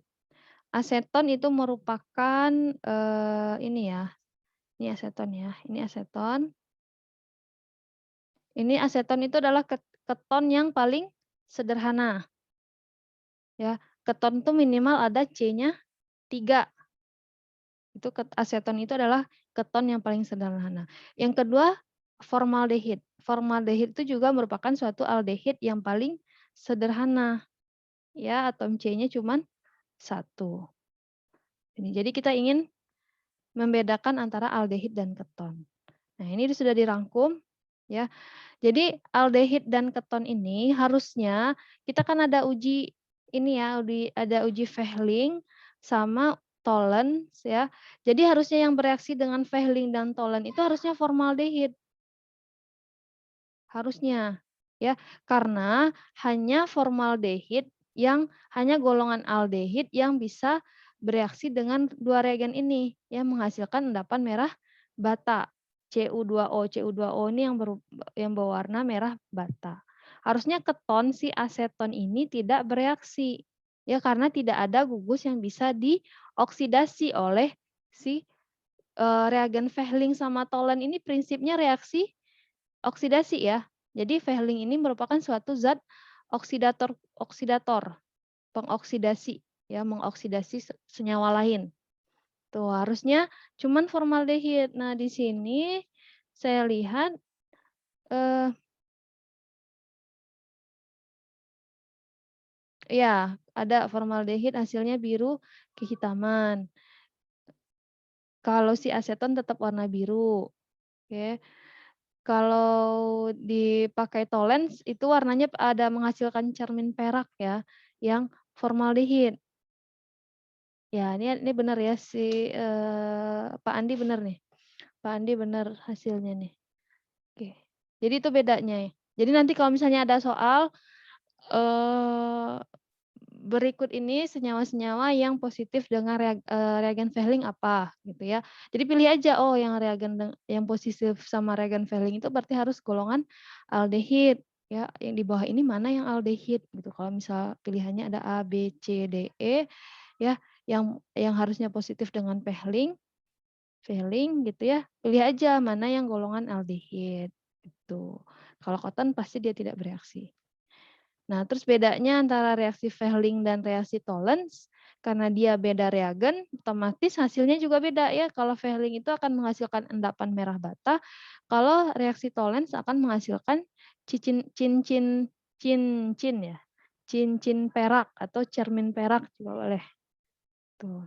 Aseton itu merupakan ini ya. Ini aseton ya. Ini aseton. Ini aseton itu adalah keton yang paling sederhana. Ya, keton itu minimal ada C-nya 3. Itu aseton itu adalah keton yang paling sederhana. Yang kedua, formaldehid. Formaldehid itu juga merupakan suatu aldehid yang paling sederhana. Ya, atom C-nya cuma 1. Jadi kita ingin membedakan antara aldehid dan keton. Nah, ini sudah dirangkum ya. Jadi aldehid dan keton ini harusnya kita kan ada uji ini ya, ada uji Fehling sama Tollens ya. Jadi harusnya yang bereaksi dengan Fehling dan Tollens itu harusnya formaldehid. Harusnya. ya, karena hanya formaldehid hanya golongan aldehid yang bisa bereaksi dengan dua reagen ini, yang menghasilkan endapan merah bata. Cu2O. Cu2O ini yang berwarna merah bata. Harusnya keton si aseton ini tidak bereaksi, ya, karena tidak ada gugus yang bisa dioksidasi oleh si reagen Fehling sama Tolen ini prinsipnya reaksi oksidasi ya. Jadi Fehling ini merupakan suatu zat oksidator, pengoksidasi ya, mengoksidasi senyawa lain. Tuh, harusnya cuman formaldehid. Nah, di sini saya lihat ya, ada formaldehid hasilnya biru kehitaman. Kalau si aseton tetap warna biru. Oke. Kalau dipakai tolens itu warnanya ada menghasilkan cermin perak ya, yang formaldehid. Ya, ini benar ya si Pak Andi benar nih. Pak Andi benar hasilnya nih. Oke. Jadi itu bedanya ya. Jadi nanti kalau misalnya ada soal berikut ini senyawa-senyawa yang positif dengan reagen Fehling apa gitu ya. Jadi pilih aja, oh yang reagen yang positif sama reagen Fehling itu berarti harus golongan aldehid ya. Yang di bawah ini mana yang aldehid gitu. Kalau misal pilihannya ada A, B, C, D, E ya, yang harusnya positif dengan Fehling gitu ya. Pilih aja mana yang golongan aldehid gitu. Kalau cotton pasti dia tidak bereaksi. Nah, terus bedanya antara reaksi Fehling dan reaksi Tollens, karena dia beda reagen, otomatis hasilnya juga beda ya. Kalau Fehling itu akan menghasilkan endapan merah bata, kalau reaksi Tollens akan menghasilkan cincin ya, cincin perak atau cermin perak juga boleh. Tuh.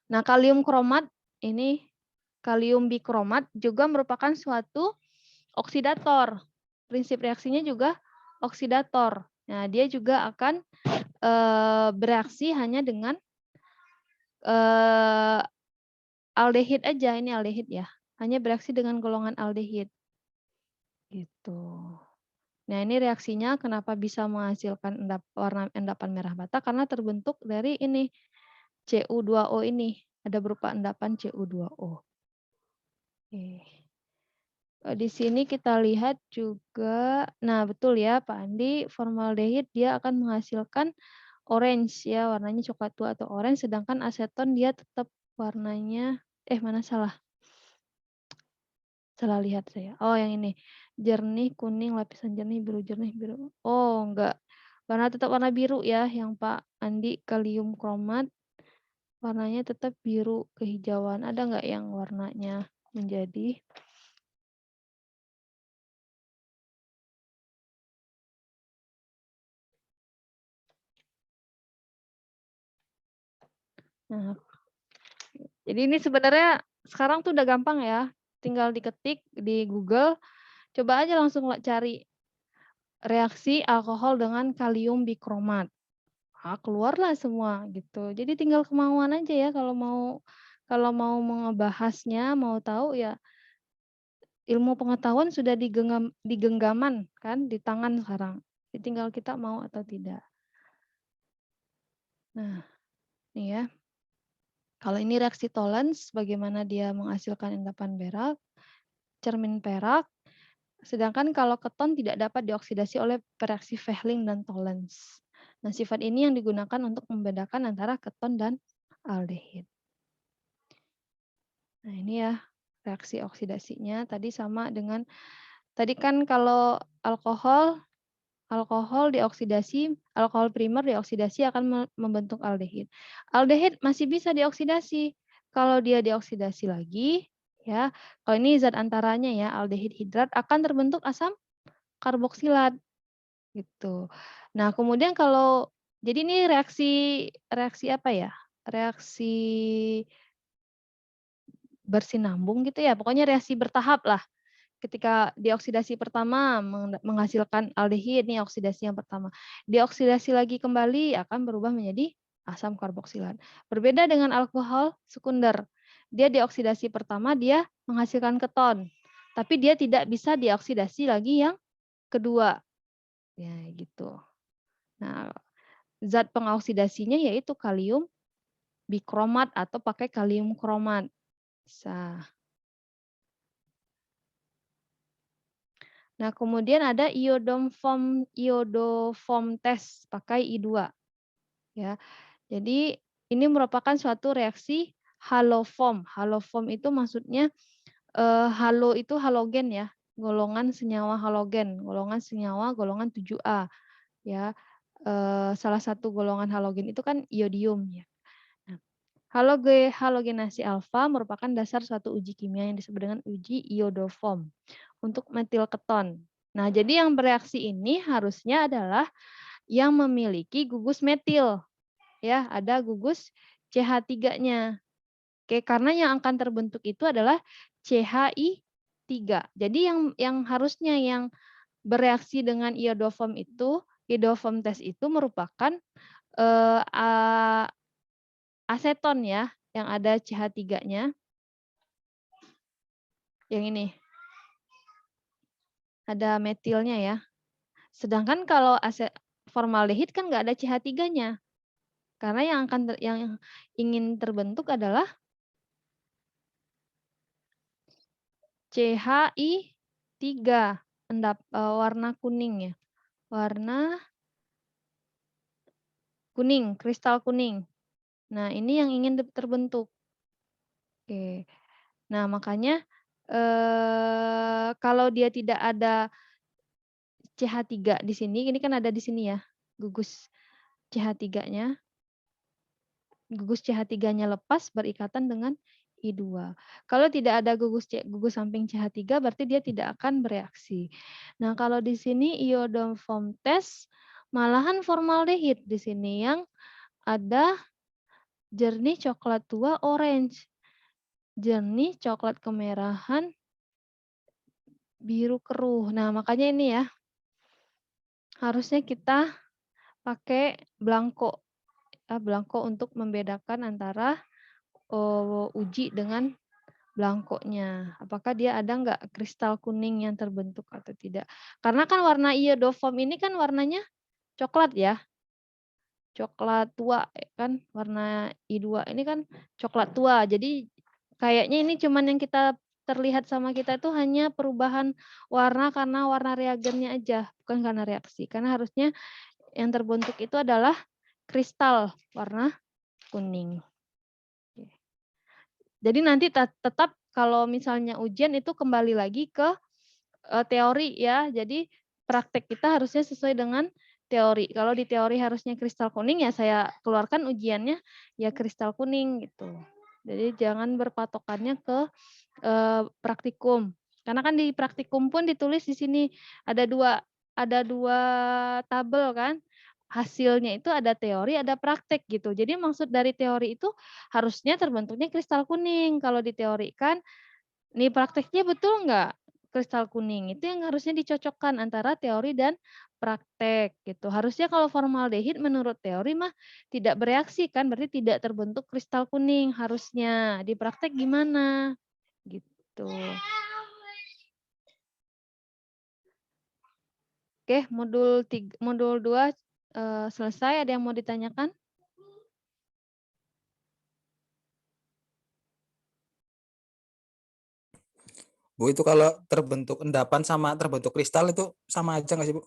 Nah, kalium kromat ini, kalium bikromat juga merupakan suatu oksidator. Prinsip reaksinya juga oksidator. Nah, dia juga akan bereaksi hanya dengan aldehid aja. Ini aldehid ya. Hanya bereaksi dengan golongan aldehid. Gitu. Nah, ini reaksinya kenapa bisa menghasilkan warna endapan merah bata karena terbentuk dari ini Cu2O ini. Ada berupa endapan Cu2O. Oke. Di sini kita lihat juga, nah betul ya Pak Andi, formaldehid dia akan menghasilkan orange ya, warnanya coklat tua atau orange, sedangkan aseton dia tetap warnanya, mana salah lihat saya. Oh yang ini, jernih kuning, lapisan jernih, biru jernih, biru. Oh enggak, warna tetap warna biru ya, yang Pak Andi kalium kromat, warnanya tetap biru kehijauan. Ada enggak yang warnanya menjadi nah, jadi ini sebenarnya sekarang tuh udah gampang ya. Tinggal diketik di Google, coba aja langsung cari reaksi alkohol dengan kalium bikromat. Keluarlah semua gitu. Jadi tinggal kemauan aja ya kalau mau mengebahasnya, mau tahu ya ilmu pengetahuan sudah di genggaman kan, di tangan sekarang. Jadi tinggal kita mau atau tidak. Nah, ini ya. Kalau ini reaksi Tollens, bagaimana dia menghasilkan endapan perak, cermin perak. Sedangkan kalau keton tidak dapat dioksidasi oleh reaksi Fehling dan Tollens. Nah, sifat ini yang digunakan untuk membedakan antara keton dan aldehid. Nah, ini ya reaksi oksidasinya tadi sama dengan tadi kan kalau alkohol dioksidasi, alkohol primer dioksidasi akan membentuk aldehid. Aldehid masih bisa dioksidasi. Kalau dia dioksidasi lagi, ya, kalau ini zat antaranya ya, aldehid hidrat akan terbentuk asam karboksilat gitu. Nah, kemudian kalau jadi ini reaksi apa ya? Reaksi bersinambung gitu ya. Pokoknya reaksi bertahap lah. Ketika dioksidasi pertama menghasilkan aldehid, ini oksidasi yang pertama. Dioksidasi lagi kembali akan berubah menjadi asam karboksilat. Berbeda dengan alkohol sekunder. Dia dioksidasi pertama dia menghasilkan keton. Tapi dia tidak bisa dioksidasi lagi yang kedua. Ya, gitu. Nah, zat pengoksidasinya yaitu kalium bikromat atau pakai kalium kromat. Bisa. Nah, kemudian ada iodoform test pakai I2 ya. Jadi ini merupakan suatu reaksi haloform. Haloform itu maksudnya halo itu halogen ya, golongan senyawa halogen, golongan senyawa golongan 7A ya. Salah satu golongan halogen itu kan iodium ya. Nah, halogenasi alfa merupakan dasar suatu uji kimia yang disebut dengan uji iodoform untuk metil keton. Nah, jadi yang bereaksi ini harusnya adalah yang memiliki gugus metil. Ya, ada gugus CH3-nya. Oke, karena yang akan terbentuk itu adalah CHI3. Jadi yang harusnya yang bereaksi dengan iodoform itu, iodoform test itu merupakan aseton ya, yang ada CH3-nya. Yang ini. Ada metilnya ya. Sedangkan kalau formaldehid kan nggak ada CH3-nya. Karena yang ingin terbentuk adalah CHI3 warna kuning ya. Warna kuning, kristal kuning. Nah, ini yang ingin terbentuk. Oke. Nah, makanya kalau dia tidak ada CH3 di sini, ini kan ada di sini ya, gugus CH3-nya. Gugus CH3-nya lepas berikatan dengan I2. Kalau tidak ada gugus samping CH3 berarti dia tidak akan bereaksi. Nah, kalau di sini iodoform test malahan formaldehid di sini yang ada jernih coklat tua orange. Jernih coklat kemerahan biru keruh. Nah, makanya ini ya. Harusnya kita pakai blanko. Blanko untuk membedakan antara uji dengan blankonya. Apakah dia ada nggak kristal kuning yang terbentuk atau tidak. Karena kan warna iodoform ini kan warnanya coklat ya. Coklat tua kan, warna I2 ini kan coklat tua. Jadi kayaknya ini cuman yang kita terlihat sama kita itu hanya perubahan warna karena warna reagennya aja, bukan karena reaksi. Karena harusnya yang terbentuk itu adalah kristal warna kuning. Jadi nanti tetap kalau misalnya ujian itu kembali lagi ke teori ya. Jadi praktek kita harusnya sesuai dengan teori. Kalau di teori harusnya kristal kuning ya saya keluarkan ujiannya ya kristal kuning gitu. Jadi jangan berpatokannya ke praktikum. Karena kan di praktikum pun ditulis di sini ada dua tabel kan. Hasilnya itu ada teori, ada praktek gitu. Jadi maksud dari teori itu harusnya terbentuknya kristal kuning. Kalau di teori kan, nih prakteknya betul nggak kristal kuning? Itu yang harusnya dicocokkan antara teori dan praktek gitu. Harusnya kalau formaldehid menurut teori mah tidak bereaksi kan, berarti tidak terbentuk kristal kuning harusnya. Di praktek gimana? Gitu. Oke, modul 2 selesai. Ada yang mau ditanyakan? Bu, itu kalau terbentuk endapan sama terbentuk kristal itu sama aja nggak sih, Bu?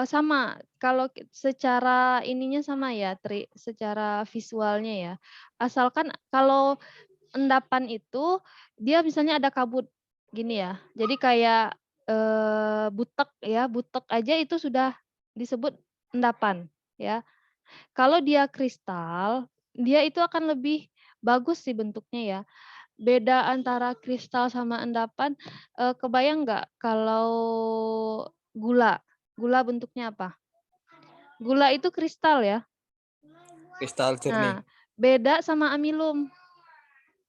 Sama, kalau secara ininya sama ya, secara visualnya ya. Asalkan kalau endapan itu dia misalnya ada kabut gini ya. Jadi kayak butek ya, butek aja itu sudah disebut endapan ya. Kalau dia kristal, dia itu akan lebih bagus sih bentuknya ya. Beda antara kristal sama endapan, kebayang nggak kalau gula? Gula bentuknya apa? Gula itu kristal ya. Kristal jernih. Nah, beda sama amilum,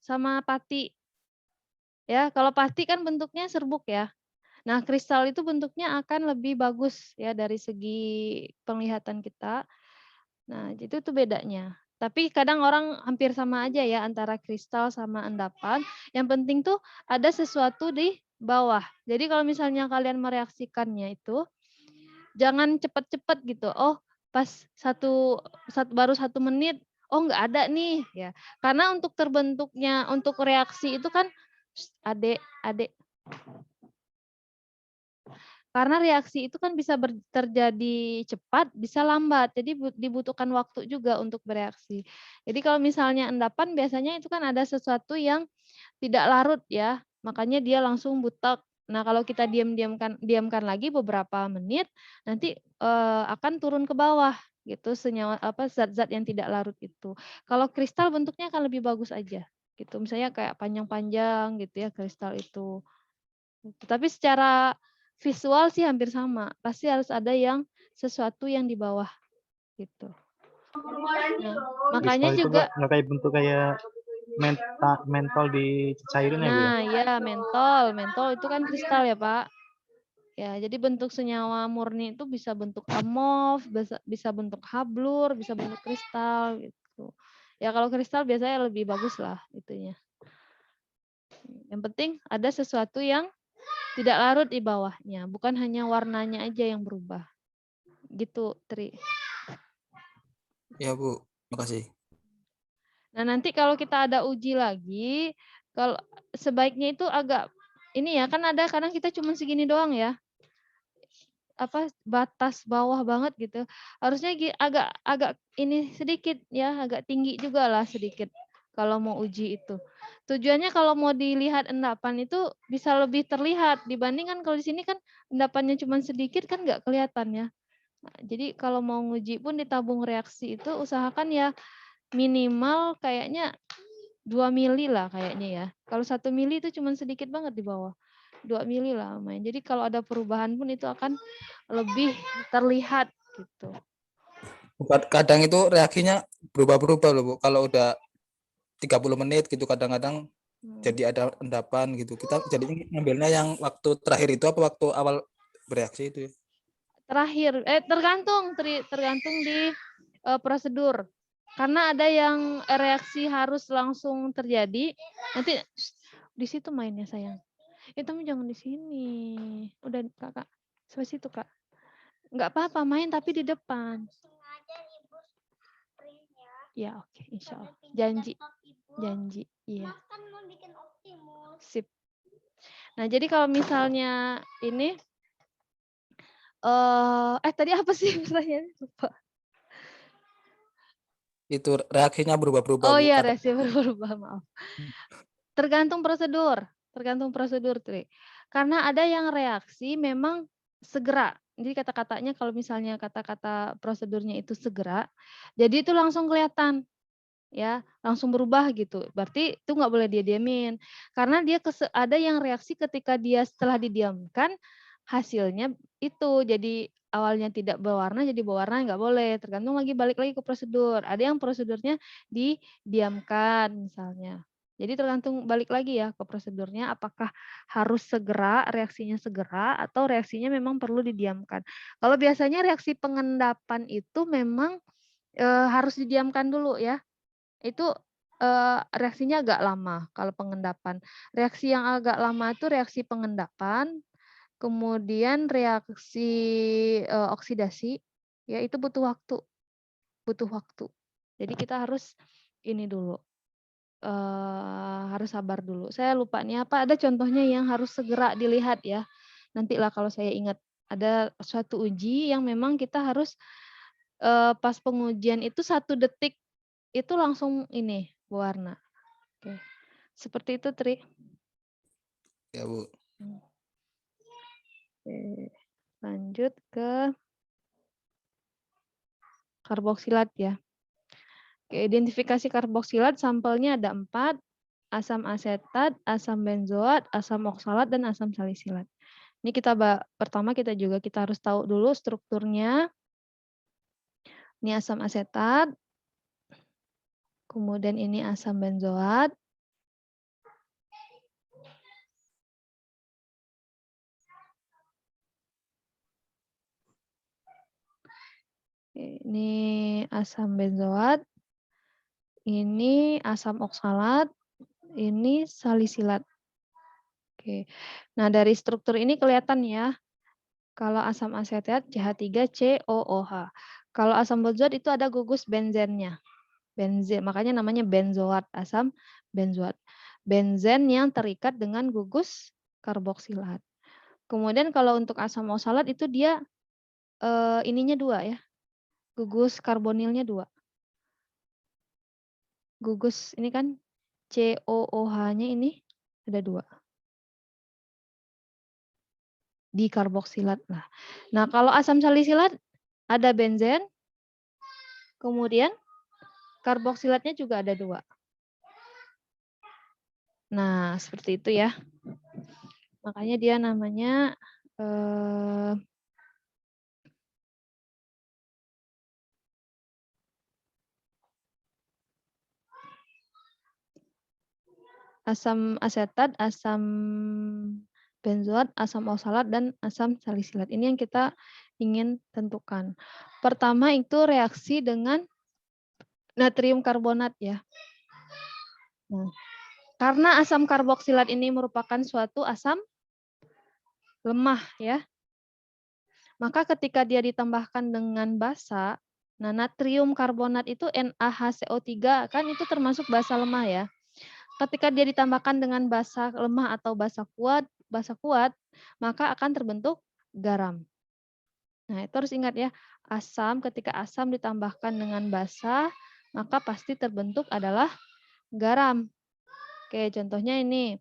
sama pati. Ya, kalau pati kan bentuknya serbuk ya. Nah, kristal itu bentuknya akan lebih bagus ya dari segi penglihatan kita. Nah, itu tuh bedanya. Tapi kadang orang hampir sama aja ya antara kristal sama endapan. Yang penting tuh ada sesuatu di bawah. Jadi kalau misalnya kalian mereaksikannya itu, jangan cepat-cepat gitu. Oh, pas baru 1 menit, oh nggak ada nih, ya. Karena untuk terbentuknya, untuk reaksi itu kan, adek, adek. Karena reaksi itu kan bisa terjadi cepat, bisa lambat. Jadi dibutuhkan waktu juga untuk bereaksi. Jadi kalau misalnya endapan biasanya itu kan ada sesuatu yang tidak larut ya, makanya dia langsung butek. Nah, kalau kita diamkan lagi beberapa menit, nanti akan turun ke bawah gitu senyawa zat-zat yang tidak larut itu. Kalau kristal bentuknya akan lebih bagus aja gitu. Misalnya kayak panjang-panjang gitu ya kristal itu. Tapi secara visual sih hampir sama. Pasti harus ada yang sesuatu yang di bawah gitu. Nah, makanya Kristal itu juga nggak kayak bentuk kayak mentol di cairin ya, Bu ya? nah, ya mentol itu kan kristal ya, Pak. Ya, jadi bentuk senyawa murni itu bisa bentuk amorf, bisa bentuk hablur, bisa bentuk kristal gitu. Ya kalau kristal biasanya lebih bagus lah itunya. Yang penting ada sesuatu yang tidak larut di bawahnya, bukan hanya warnanya aja yang berubah. Gitu, Tri. Ya, Bu. Makasih. Nah, nanti kalau kita ada uji lagi, kalau sebaiknya itu agak ini ya, kan ada kadang kita cuma segini doang ya. Batas bawah banget gitu. Harusnya agak ini sedikit ya, agak tinggi juga lah sedikit kalau mau uji itu. Tujuannya kalau mau dilihat endapan itu bisa lebih terlihat dibandingkan kalau di sini kan endapannya cuma sedikit kan nggak kelihatan ya. Nah, jadi kalau mau nguji pun di tabung reaksi itu usahakan ya minimal kayaknya 2 mili lah kayaknya ya. Kalau 1 mili itu cuma sedikit banget di bawah. 2 mili lah lumayan. Jadi kalau ada perubahan pun itu akan lebih terlihat gitu. Kadang itu reaksinya berubah-berubah loh, Bu. Kalau udah 30 menit gitu kadang-kadang jadi ada endapan gitu. Kita jadi ngambilnya yang waktu terakhir itu apa waktu awal bereaksi itu ya? Terakhir tergantung di prosedur. Karena ada yang reaksi harus langsung terjadi. Nanti di situ mainnya sayang. Kamu jangan di sini. Udah Kakak. Sampai situ, Kak. Enggak apa-apa main tapi di depan. Ya, oke, insya Allah. Janji. Iya. Sip. Nah, jadi kalau misalnya ini tadi apa sih pertanyaannya? Lupa. Itu reaksinya berubah-berubah, Oh Bu. iya, Kadang reaksi berubah, maaf. Tergantung prosedur, Tri. Karena ada yang reaksi memang segera. Jadi kata-katanya kalau misalnya kata-kata prosedurnya itu segera, jadi itu langsung kelihatan. Ya, langsung berubah gitu. Berarti itu nggak boleh dia diamin. Karena dia ada yang reaksi ketika dia setelah didiamkan, hasilnya itu jadi awalnya tidak berwarna jadi berwarna nggak boleh. Tergantung balik lagi ke prosedur. Ada yang prosedurnya didiamkan misalnya. Jadi tergantung balik lagi ya ke prosedurnya apakah harus segera, reaksinya segera atau reaksinya memang perlu didiamkan. Kalau biasanya reaksi pengendapan itu memang harus didiamkan dulu ya. Itu, reaksinya agak lama kalau pengendapan. Reaksi yang agak lama itu reaksi pengendapan, kemudian reaksi, oksidasi, ya itu butuh waktu. Jadi kita harus ini dulu, harus sabar dulu. Saya lupa nih apa, ada contohnya yang harus segera dilihat ya. Nantilah kalau saya ingat, ada suatu uji yang memang kita harus, pas pengujian itu 1 detik itu langsung ini berwarna. Oke. Seperti itu, Tri. ya, Bu. Oke. Lanjut ke karboksilat ya. Oke, identifikasi karboksilat sampelnya ada 4, asam asetat, asam benzoat, asam oksalat, dan asam salisilat. Ini pertama kita harus tahu dulu strukturnya. Ini asam asetat, kemudian ini asam benzoat, ini asam benzoat, ini asam oksalat, ini salisilat. Oke. Nah, dari struktur ini kelihatan ya, kalau asam asetat CH3COOH. Kalau asam benzoat itu ada gugus benzennya. Benzen, makanya namanya benzoat, asam benzoat. Benzen yang terikat dengan gugus karboksilat. Kemudian kalau untuk asam oksalat itu dia ininya 2 ya. Gugus karbonilnya 2. Gugus ini kan COOH-nya ini ada 2. Dikarboksilat lah. Nah, kalau asam salisilat ada benzen, kemudian karboksilatnya juga ada 2. Nah, seperti itu ya. Makanya dia namanya asam asetat, asam benzoat, asam oksalat, dan asam salisilat. Ini yang kita ingin tentukan. Pertama itu reaksi dengan natrium karbonat ya. Nah, karena asam karboksilat ini merupakan suatu asam lemah ya. Maka ketika dia ditambahkan dengan basa, nah natrium karbonat itu NaHCO3 kan itu termasuk basa lemah ya. Ketika dia ditambahkan dengan basa lemah atau basa kuat, maka akan terbentuk garam. Nah, itu harus ingat ya, ketika asam ditambahkan dengan basa, maka pasti terbentuk adalah garam. Oke, contohnya ini.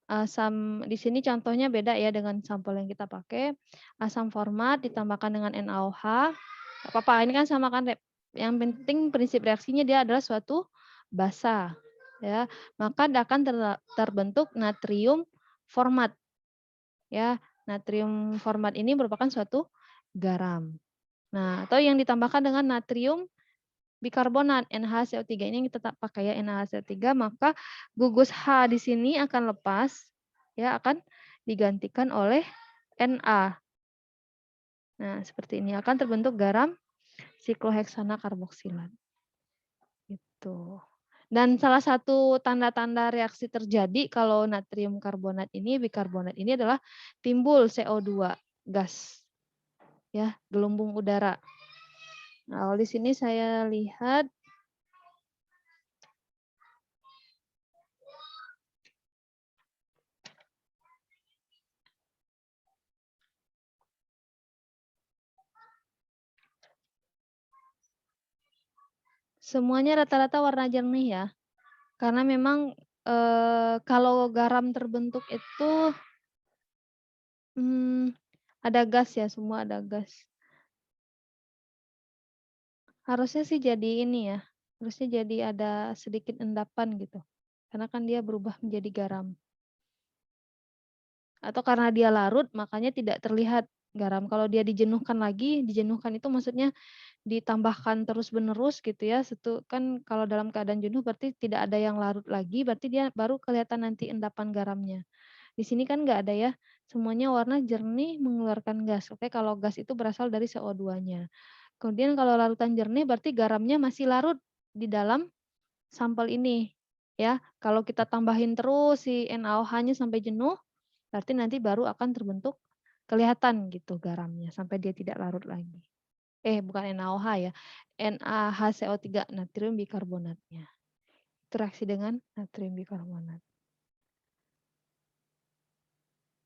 Asam di sini contohnya beda ya dengan sampel yang kita pakai. Asam format ditambahkan dengan NaOH. Apa-apa, ini kan sama kan. Yang penting prinsip reaksinya dia adalah suatu basa. Ya, maka akan terbentuk natrium format. Ya, natrium format ini merupakan suatu garam. Nah, atau yang ditambahkan dengan natrium bikarbonat NaHCO3 ini yang kita pakai ya NaHCO3, maka gugus H di sini akan lepas ya, akan digantikan oleh Na. Nah, seperti ini akan terbentuk garam sikloheksana karboksilat. Gitu. Dan salah satu tanda-tanda reaksi terjadi kalau natrium karbonat ini, bikarbonat ini adalah timbul CO2 gas. Ya, gelembung udara. Nah, kalau di sini saya lihat semuanya rata-rata warna jernih ya. Karena memang kalau garam terbentuk itu ada gas ya, semua ada gas. Harusnya sih jadi ini ya, harusnya jadi ada sedikit endapan gitu. Karena kan dia berubah menjadi garam. Atau karena dia larut, makanya tidak terlihat garam. Kalau dia dijenuhkan lagi, dijenuhkan itu maksudnya ditambahkan terus-menerus gitu ya. Kan kalau dalam keadaan jenuh berarti tidak ada yang larut lagi, berarti dia baru kelihatan nanti endapan garamnya. Di sini kan nggak ada ya, semuanya warna jernih mengeluarkan gas. Oke, kalau gas itu berasal dari CO2-nya. Kemudian kalau larutan jernih berarti garamnya masih larut di dalam sampel ini. Ya, kalau kita tambahin terus si NaOH-nya sampai jenuh, berarti nanti baru akan terbentuk kelihatan gitu garamnya sampai dia tidak larut lagi. Bukan NaOH ya, NaHCO3, natrium bikarbonatnya. Interaksi dengan natrium bikarbonat.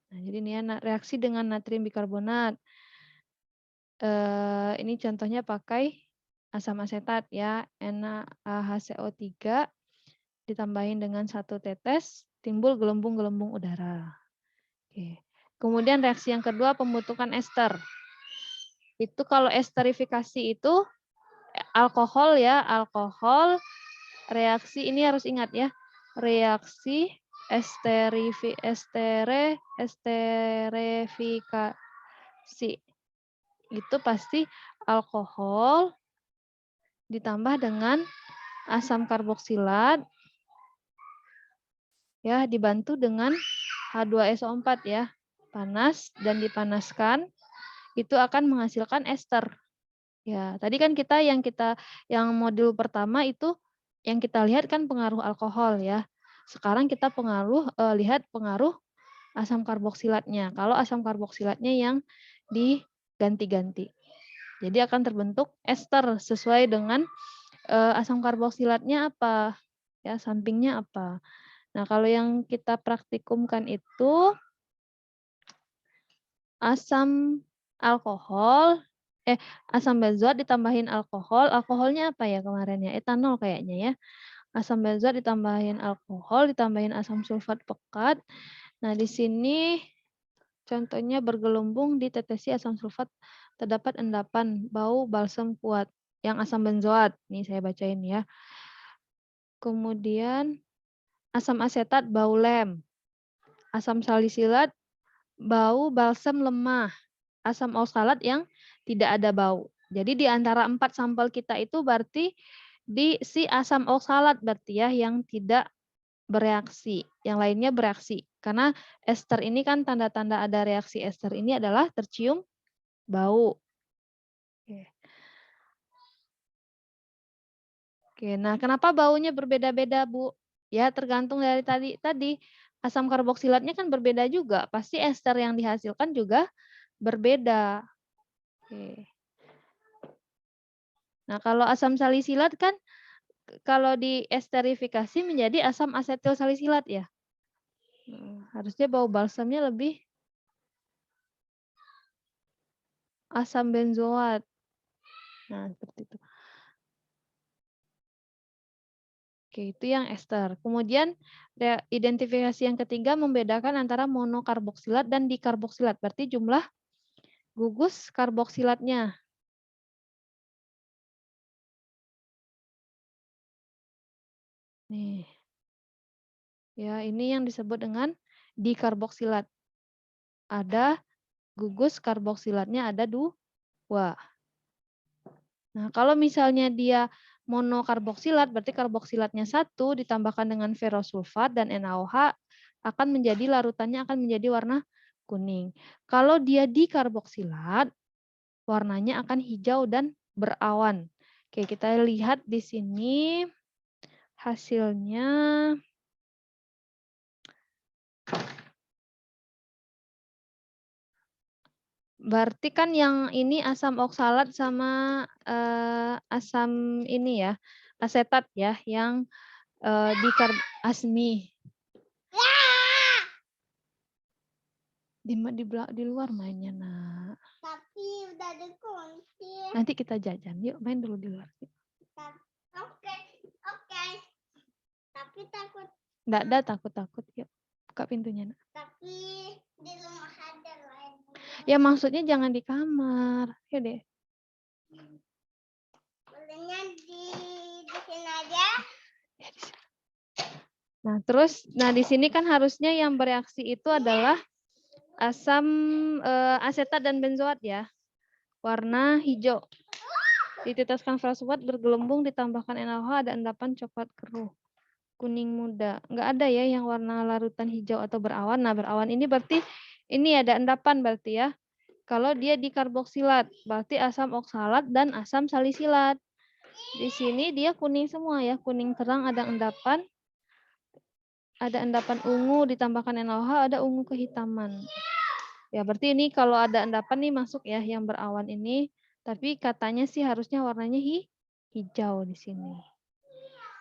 Nah, jadi ini ya reaksi dengan natrium bikarbonat. Ini contohnya pakai asam asetat ya, NaHCO3 ditambahin dengan 1 tetes, timbul gelembung-gelembung udara. Oke. Kemudian reaksi yang kedua pembentukan ester. Itu kalau esterifikasi itu alkohol ya, alkohol. Reaksi ini harus ingat ya, reaksi esterifikasi itu pasti alkohol ditambah dengan asam karboksilat ya, dibantu dengan H2SO4 ya, panas dan dipanaskan itu akan menghasilkan ester. Ya, tadi kan yang modul pertama itu yang kita lihat kan pengaruh alkohol ya. Sekarang kita lihat pengaruh asam karboksilatnya. Kalau asam karboksilatnya yang diganti-ganti. Jadi akan terbentuk ester sesuai dengan asam karboksilatnya apa, ya sampingnya apa. Nah, kalau yang kita praktikumkan itu asam alkohol, asam benzoat ditambahin alkohol. Alkoholnya apa ya kemarin ya? Etanol kayaknya ya. Asam benzoat ditambahin alkohol, ditambahin asam sulfat pekat. Nah, di sini contohnya bergelembung ditetesi asam sulfat, terdapat endapan, bau balsam kuat. Yang asam benzoat, nih saya bacain ya. Kemudian asam asetat, bau lem. Asam salisilat, bau balsam lemah. Asam oksalat yang tidak ada bau. Jadi di antara 4 sampel kita itu berarti di si asam oksalat berarti ya yang tidak bereaksi. Yang lainnya bereaksi. Karena ester ini kan tanda-tanda ada reaksi ester ini adalah tercium bau. Oke, nah kenapa baunya berbeda-beda, Bu? Ya tergantung dari tadi asam karboksilatnya kan berbeda juga. Pasti ester yang dihasilkan juga berbeda. Oke. Nah, kalau asam salisilat kan kalau diesterifikasi menjadi asam asetil salisilat ya. Harusnya bau balsamnya lebih asam benzoat. Nah, seperti itu. Oke, itu yang ester. Kemudian identifikasi yang ketiga membedakan antara monokarboksilat dan dikarboksilat. Berarti jumlah gugus karboksilatnya. Nih. Ya, ini yang disebut dengan dikarboksilat. Ada gugus karboksilatnya ada 2. Nah, kalau misalnya dia monokarboksilat, berarti karboksilatnya 1 ditambahkan dengan ferrosulfat dan NaOH akan menjadi larutannya akan menjadi warna kuning. Kalau dia dikarboksilat, warnanya akan hijau dan berawan. Oke, kita lihat di sini hasilnya. Berarti kan yang ini asam oksalat sama asam ini ya, asetat ya, yang asmi. Di luar mainnya, Nak. Tapi udah ada kunci. Nanti kita jajan. Yuk main dulu di luar. Oke. Tapi takut. Nggak ada takut-takut. Yuk buka pintunya, Nak. Tapi di rumah ada lain. Ya maksudnya jangan di kamar. Yuk deh. Bolehnya di sini aja. Nah, terus di sini kan harusnya yang bereaksi itu adalah asam asetat dan benzoat ya. Warna hijau. Diteteskan ferrosulfat bergelembung ditambahkan NaOH ada endapan coklat keruh. Kuning muda. Enggak ada ya yang warna larutan hijau atau berawan. Nah, berawan ini berarti ini ada endapan berarti ya. Kalau dia dikarboksilat, berarti asam oksalat dan asam salisilat. Di sini dia kuning semua ya, kuning terang ada endapan. Ada endapan ungu ditambahkan NaOH ada ungu kehitaman. Ya, berarti ini kalau ada endapan nih masuk ya yang berawan ini, tapi katanya sih harusnya warnanya hijau di sini.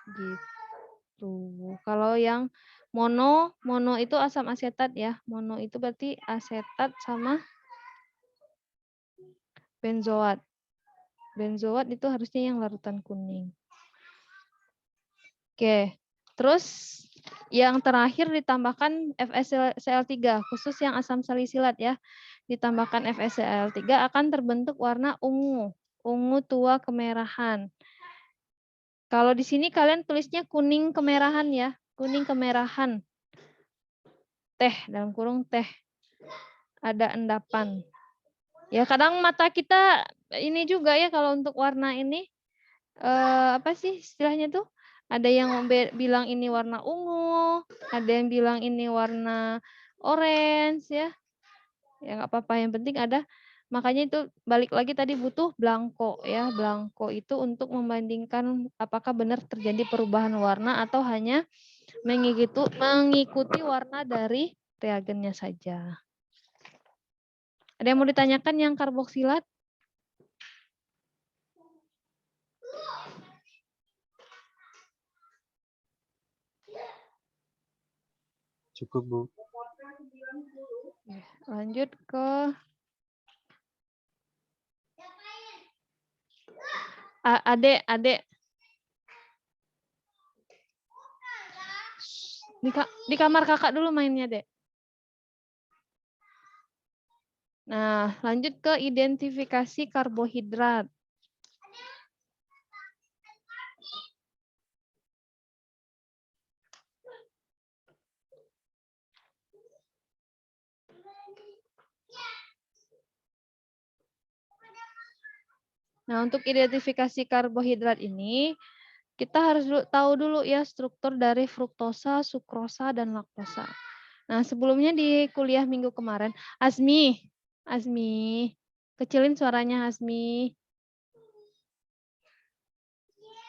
Gitu. Kalau yang mono itu asam asetat ya. Mono itu berarti asetat sama benzoat. Benzoat itu harusnya yang larutan kuning. Oke. Terus yang terakhir ditambahkan FeCl3 khusus yang asam salisilat ya. Ditambahkan FeCl3 akan terbentuk warna ungu. Ungu tua kemerahan. Kalau di sini kalian tulisnya kuning kemerahan ya. Kuning kemerahan. Teh dalam kurung teh. Ada endapan. Ya kadang mata kita ini juga ya kalau untuk warna ini apa sih istilahnya tuh? Ada yang bilang ini warna ungu, ada yang bilang ini warna orange ya. Ya nggak apa-apa, yang penting ada. Makanya itu balik lagi tadi butuh blanko ya. Blanko itu untuk membandingkan apakah benar terjadi perubahan warna atau hanya mengikuti warna dari reagennya saja. Ada yang mau ditanyakan yang karboksilat? Cukup, Bu. Lanjut ke Adek. Di kamar kakak dulu mainnya, Dek. Nah, lanjut ke identifikasi karbohidrat. Nah, untuk identifikasi karbohidrat ini, kita harus tahu dulu ya struktur dari fruktosa, sukrosa, dan laktosa. Nah, sebelumnya di kuliah minggu kemarin, Azmi, kecilin suaranya Azmi.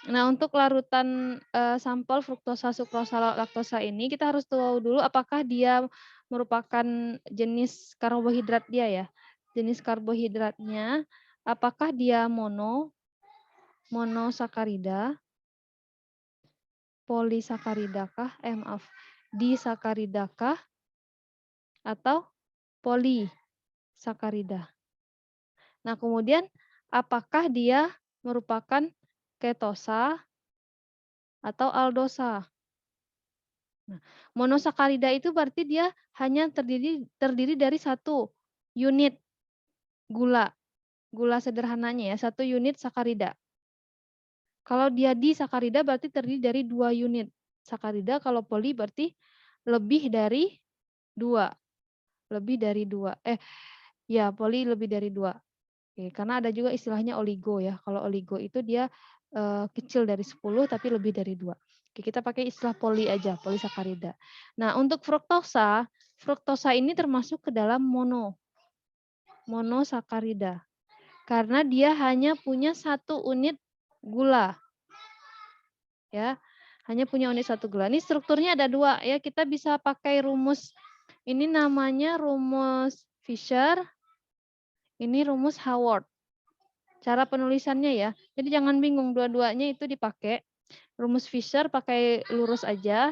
Nah, untuk larutan sampel fruktosa, sukrosa, laktosa ini, kita harus tahu dulu apakah dia merupakan jenis karbohidrat dia ya. Jenis karbohidratnya, apakah dia monosakarida, polisakaridakah, disakaridakah, atau polisakarida. Nah, kemudian apakah dia merupakan ketosa atau aldosa. Nah, monosakarida itu berarti dia hanya terdiri dari satu unit gula sederhananya ya, satu unit sakarida. Kalau dia disakarida berarti terdiri dari 2 unit sakarida, kalau poli berarti lebih dari 2. Ya poli lebih dari 2. Oke, karena ada juga istilahnya oligo ya. Kalau oligo itu dia kecil dari 10 tapi lebih dari 2. Oke, kita pakai istilah poli aja, polisakarida. Nah, untuk fruktosa ini termasuk ke dalam monosakarida. Karena dia hanya punya satu unit gula. Ya, hanya punya unit satu gula. Ini strukturnya ada 2 ya. Kita bisa pakai rumus ini namanya rumus Fischer. Ini rumus Howard. Cara penulisannya ya. Jadi jangan bingung, dua-duanya itu dipakai. Rumus Fischer pakai lurus aja.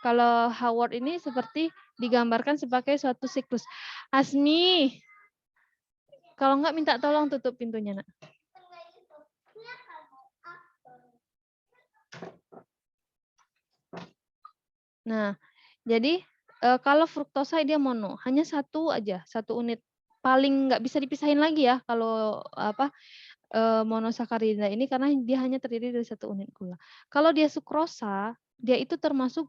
Kalau Howard ini seperti digambarkan sebagai suatu siklus. Asmi, kalau enggak minta tolong tutup pintunya, Nak. Nah, jadi kalau fruktosa dia mono, hanya satu aja, satu unit. Paling nggak bisa dipisahin lagi ya kalau monosakarida ini karena dia hanya terdiri dari satu unit gula. Kalau dia sukrosa, dia itu termasuk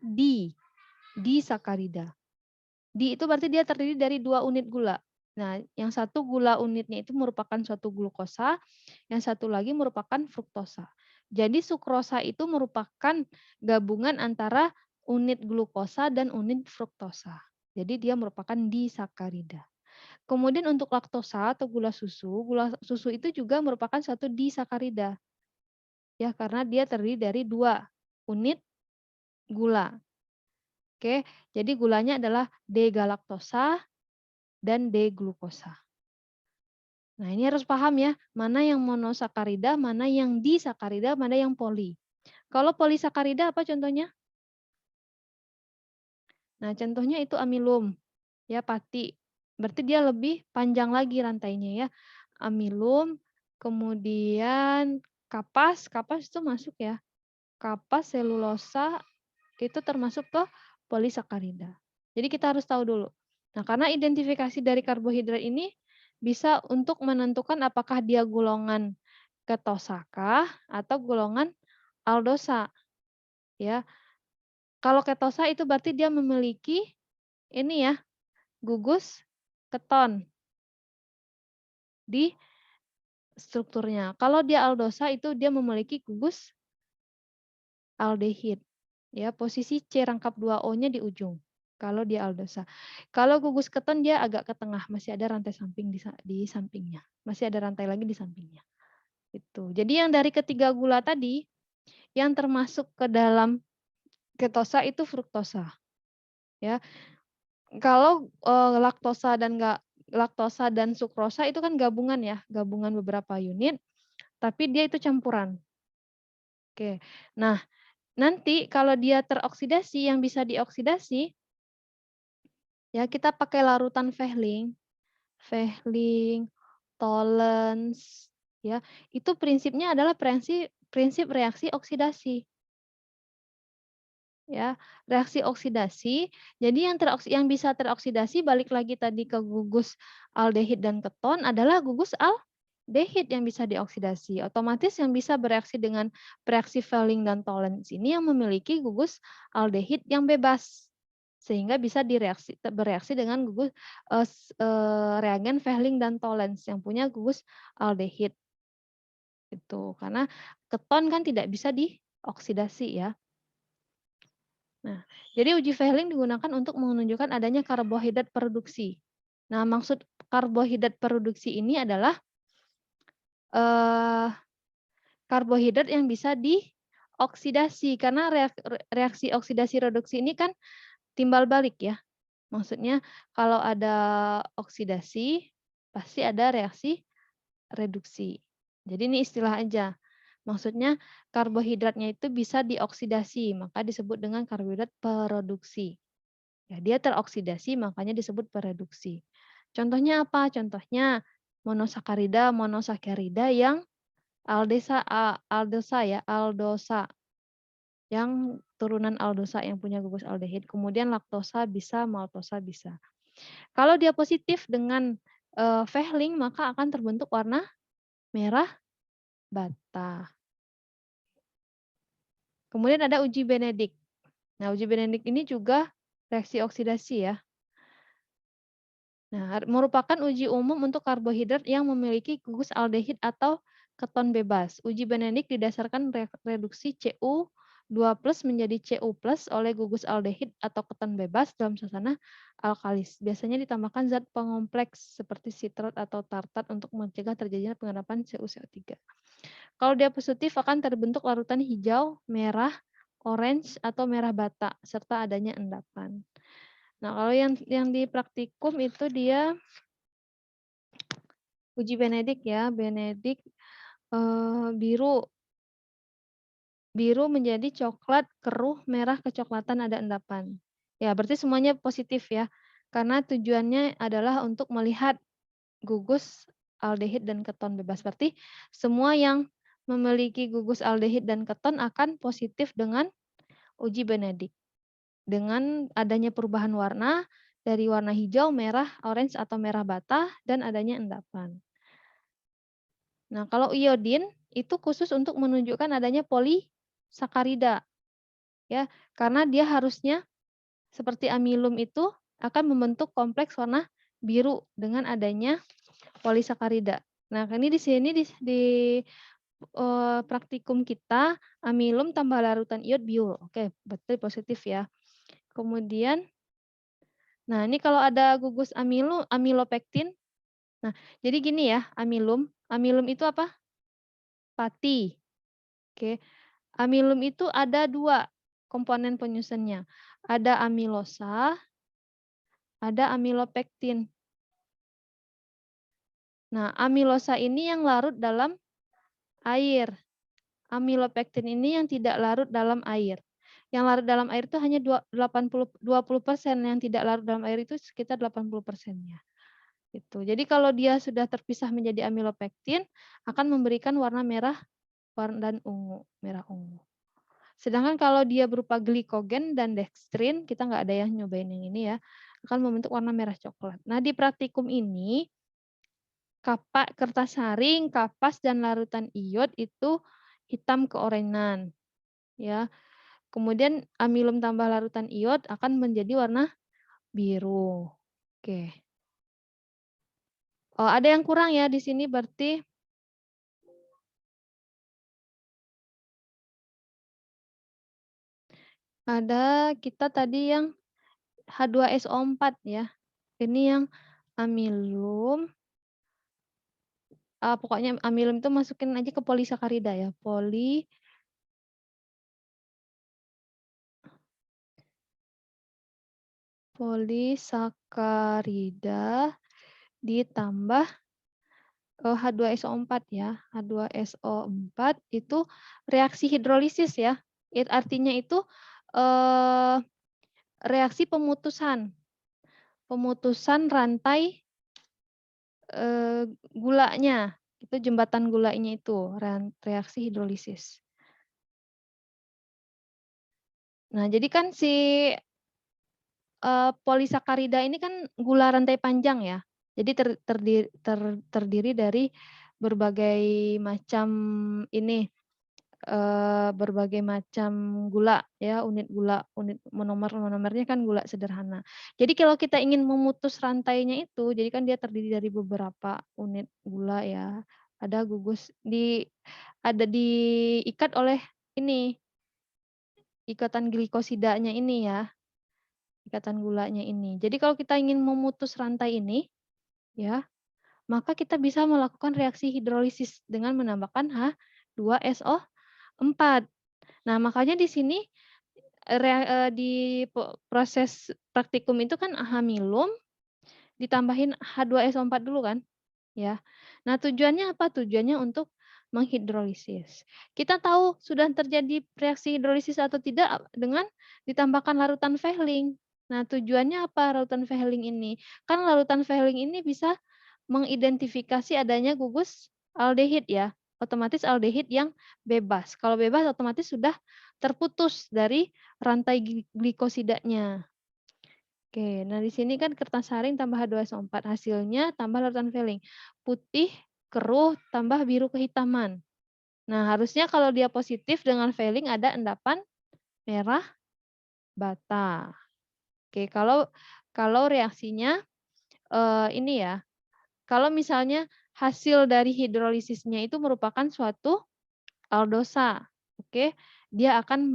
disakarida. Di itu berarti dia terdiri dari 2 unit gula. Nah, yang satu gula unitnya itu merupakan suatu glukosa, yang satu lagi merupakan fruktosa. Jadi sukrosa itu merupakan gabungan antara unit glukosa dan unit fruktosa. Jadi dia merupakan disakarida. Kemudian untuk laktosa atau gula susu itu juga merupakan satu disakarida. Ya, karena dia terdiri dari 2 unit gula. Oke, jadi gulanya adalah D-galaktosa dan D-glukosa. Nah, ini harus paham ya, mana yang monosakarida, mana yang disakarida, mana yang poli. Kalau polisakarida apa contohnya? Nah, contohnya itu amilum, ya pati. Berarti dia lebih panjang lagi rantainya ya. Amilum, kemudian kapas itu masuk ya. Kapas, selulosa itu termasuk ke polisakarida. Jadi kita harus tahu dulu. Nah, karena identifikasi dari karbohidrat ini bisa untuk menentukan apakah dia golongan ketosakah atau golongan aldosa. Ya. Kalau ketosa itu berarti dia memiliki ini ya, gugus keton di strukturnya. Kalau dia aldosa itu dia memiliki gugus aldehid. Ya, posisi C rangkap 2O-nya di ujung. Kalau dia aldosa. Kalau gugus keton dia agak ke tengah, masih ada rantai samping di sampingnya. Masih ada rantai lagi di sampingnya. Itu. Jadi yang dari ketiga gula tadi yang termasuk ke dalam ketosa itu fruktosa. Ya. Kalau laktosa dan sukrosa itu kan gabungan ya, gabungan beberapa unit, tapi dia itu campuran. Oke. Nah, nanti kalau dia teroksidasi, yang bisa dioksidasi, ya kita pakai larutan Vehling, Tollens, ya. Itu prinsipnya adalah prinsip reaksi oksidasi. Ya, reaksi oksidasi. Jadi yang bisa teroksidasi balik lagi tadi ke gugus aldehid dan keton adalah gugus aldehid yang bisa dioksidasi. Otomatis yang bisa bereaksi dengan reaksi Vehling dan Tollens ini yang memiliki gugus aldehid yang bebas. Sehingga bisa bereaksi dengan gugus reagen Vehling dan Tollens yang punya gugus aldehid. Itu karena keton kan tidak bisa dioksidasi ya. Nah, jadi uji Vehling digunakan untuk menunjukkan adanya karbohidrat produksi. Nah, maksud karbohidrat produksi ini adalah karbohidrat yang bisa dioksidasi karena reaksi oksidasi reduksi ini kan timbal balik ya. Maksudnya kalau ada oksidasi pasti ada reaksi reduksi. Jadi ini istilah aja. Maksudnya karbohidratnya itu bisa dioksidasi, maka disebut dengan karbohidrat produksi. Ya, dia teroksidasi makanya disebut pereduksi. Contohnya apa? Contohnya monosakarida yang aldosa yang turunan aldosa yang punya gugus aldehid. Kemudian laktosa bisa, maltosa bisa. Kalau dia positif dengan Vehling maka akan terbentuk warna merah bata. Kemudian ada uji Benedict. Nah, uji Benedict ini juga reaksi oksidasi ya. Nah, merupakan uji umum untuk karbohidrat yang memiliki gugus aldehid atau keton bebas. Uji Benedict didasarkan reduksi Cu2+ menjadi Cu+ oleh gugus aldehid atau keton bebas dalam suasana alkalis. Biasanya ditambahkan zat pengompleks seperti sitrat atau tartat untuk mencegah terjadinya pengendapan CuCO3. Kalau dia positif akan terbentuk larutan hijau, merah, orange, atau merah bata, serta adanya endapan. Nah, kalau yang di praktikum itu dia uji Benedict ya, Benedict biru menjadi coklat, keruh, merah, kecoklatan, ada endapan. Ya, berarti semuanya positif ya, karena tujuannya adalah untuk melihat gugus aldehid dan keton bebas. Berarti semua yang memiliki gugus aldehid dan keton akan positif dengan uji Benedict. Dengan adanya perubahan warna dari warna hijau, merah, orange atau merah bata dan adanya endapan. Nah, kalau iodin itu khusus untuk menunjukkan adanya polisakarida. Ya, karena dia harusnya seperti amilum itu akan membentuk kompleks warna biru dengan adanya polisakarida. Nah, ini di sini di praktikum kita amilum tambah larutan iod biol. Oke, betul positif ya. Kemudian, nah ini kalau ada gugus amilopektin. Nah, jadi gini ya, amilum itu apa? Pati. Oke, amilum itu ada 2 komponen penyusunnya. Ada amilosa, ada amilopektin. Nah, amilosa ini yang larut dalam air. Amilopektin ini yang tidak larut dalam air. Yang larut dalam air itu hanya 20%, yang tidak larut dalam air itu sekitar 80%-nya. Gitu. Jadi kalau dia sudah terpisah menjadi amilopektin akan memberikan warna merah dan ungu, merah ungu. Sedangkan kalau dia berupa glikogen dan dextrin, kita nggak ada yang nyobain yang ini ya, akan membentuk warna merah coklat. Nah, di praktikum ini kertas saring, kapas dan larutan iod itu hitam keorenan. Ya. Kemudian amilum tambah larutan iod akan menjadi warna biru. Oke. Oh, ada yang kurang ya di sini berarti ada kita tadi yang H2SO4 ya. Ini yang amilum. Pokoknya amilum itu masukin aja ke polisakarida ya. polisakarida ditambah H2SO4 ya. H2SO4 itu reaksi hidrolisis ya. Artinya itu reaksi pemutusan rantai gulanya. Itu jembatan gulanya itu reaksi hidrolisis. Nah, jadi kan si polisakarida ini kan gula rantai panjang ya. Jadi terdiri dari berbagai macam berbagai macam gula ya, unit monomernya kan gula sederhana. Jadi kalau kita ingin memutus rantainya itu, jadi kan dia terdiri dari beberapa unit gula ya. Ada gugus diikat oleh ini ikatan glikosidanya ini ya. Ikatan gulanya ini. Jadi kalau kita ingin memutus rantai ini, ya, maka kita bisa melakukan reaksi hidrolisis dengan menambahkan H2SO4. Nah, makanya di sini di proses praktikum itu kan hamilum ditambahin H2SO4 dulu kan, ya. Nah, tujuannya apa? Tujuannya untuk menghidrolisis. Kita tahu sudah terjadi reaksi hidrolisis atau tidak dengan ditambahkan larutan Vehling. Nah, tujuannya apa larutan Vehling ini? Kan larutan Vehling ini bisa mengidentifikasi adanya gugus aldehid ya. Otomatis aldehid yang bebas. Kalau bebas otomatis sudah terputus dari rantai glikosidanya. Oke, nah di sini kan kertas saring tambah H2SO4. Hasilnya tambah larutan Vehling. Putih, keruh, tambah biru kehitaman. Nah, harusnya kalau dia positif dengan Vehling ada endapan merah bata. Oke, kalau reaksinya ini ya, kalau misalnya hasil dari hidrolisisnya itu merupakan suatu aldosa, oke, dia akan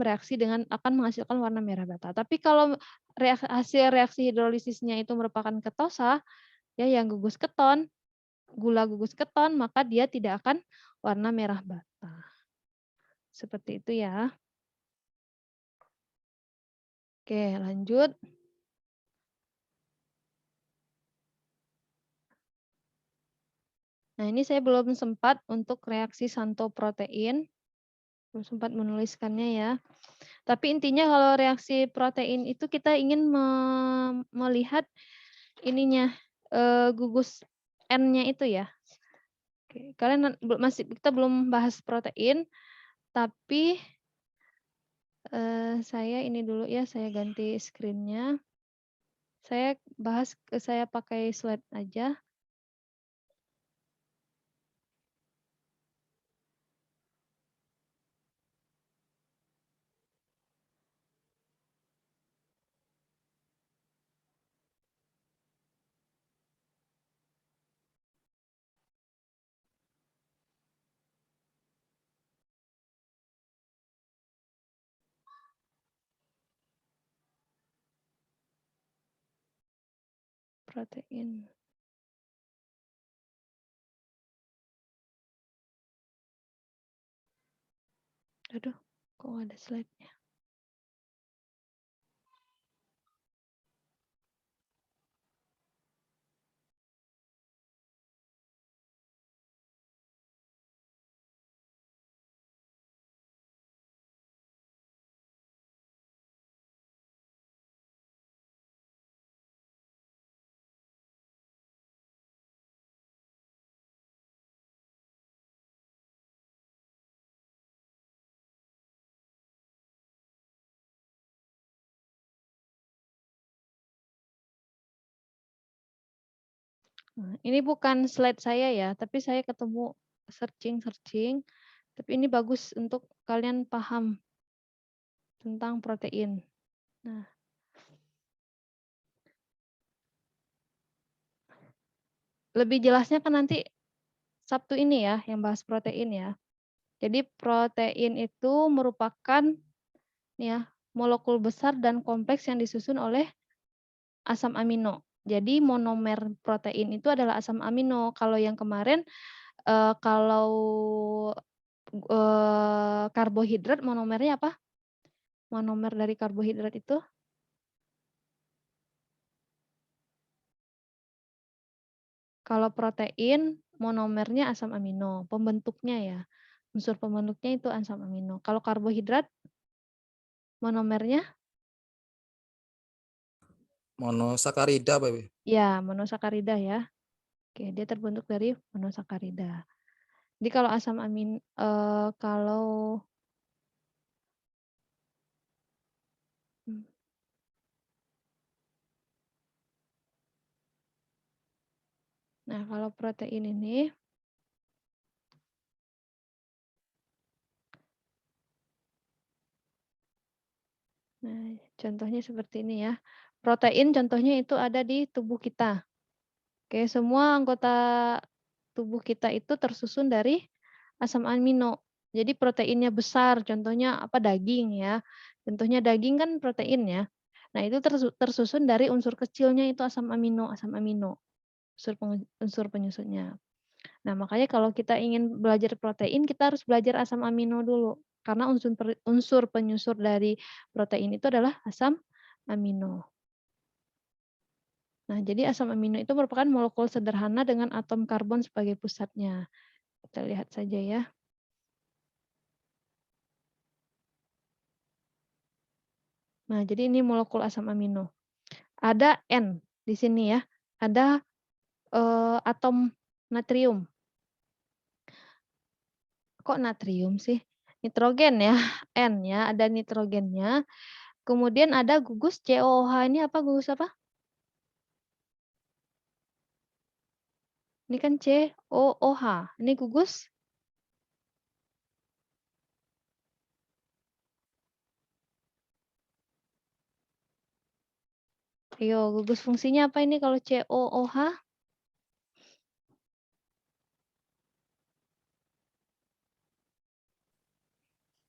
akan menghasilkan warna merah bata. Tapi kalau hasil reaksi hidrolisisnya itu merupakan ketosa, ya yang gugus keton, gula gugus keton, maka dia tidak akan warna merah bata. Seperti itu ya. Oke, lanjut. Nah, ini saya belum sempat untuk reaksi santoprotein. Belum sempat menuliskannya ya. Tapi intinya kalau reaksi protein itu kita ingin melihat ininya gugus N-nya itu ya. Oke, kalian kita belum bahas protein, tapi saya ini dulu ya, saya ganti screen-nya. Saya pakai slide aja. Protein. Aduh, kok ada slide-nya? Nah, ini bukan slide saya ya, tapi saya ketemu searching, tapi ini bagus untuk kalian paham tentang protein. Nah, lebih jelasnya kan nanti Sabtu ini ya, yang bahas protein ya. Jadi protein itu merupakan ya molekul besar dan kompleks yang disusun oleh asam amino. Jadi monomer protein itu adalah asam amino. Kalau yang kemarin kalau karbohidrat monomernya apa? Monomer dari karbohidrat itu Kalau protein monomernya asam amino, pembentuknya ya. Unsur pembentuknya itu asam amino. Kalau karbohidrat monomernya Monosakarida, Pak. ya monosakarida ya. Oke, dia terbentuk dari monosakarida. Jadi kalau asam amin kalau nah, kalau protein ini nah, contohnya seperti ini ya. Protein contohnya itu ada di tubuh kita. Oke, semua anggota tubuh kita itu tersusun dari asam amino. Jadi proteinnya besar, contohnya apa daging ya. Contohnya daging kan protein ya. Nah, itu tersusun dari unsur kecilnya itu asam amino, unsur penyusunnya. Nah, makanya kalau kita ingin belajar protein, kita harus belajar asam amino dulu. Karena unsur penyusun dari protein itu adalah asam amino. Nah, jadi asam amino itu merupakan molekul sederhana dengan atom karbon sebagai pusatnya. Kita lihat saja ya. Nah, jadi ini molekul asam amino. Ada N di sini ya. Ada atom natrium. Kok natrium sih? Nitrogen ya, N ya, ada nitrogennya. Kemudian ada gugus COOH. Ini apa gugus apa? Ini kan COOH. Ini gugus Ayo, gugus fungsinya apa ini kalau COOH?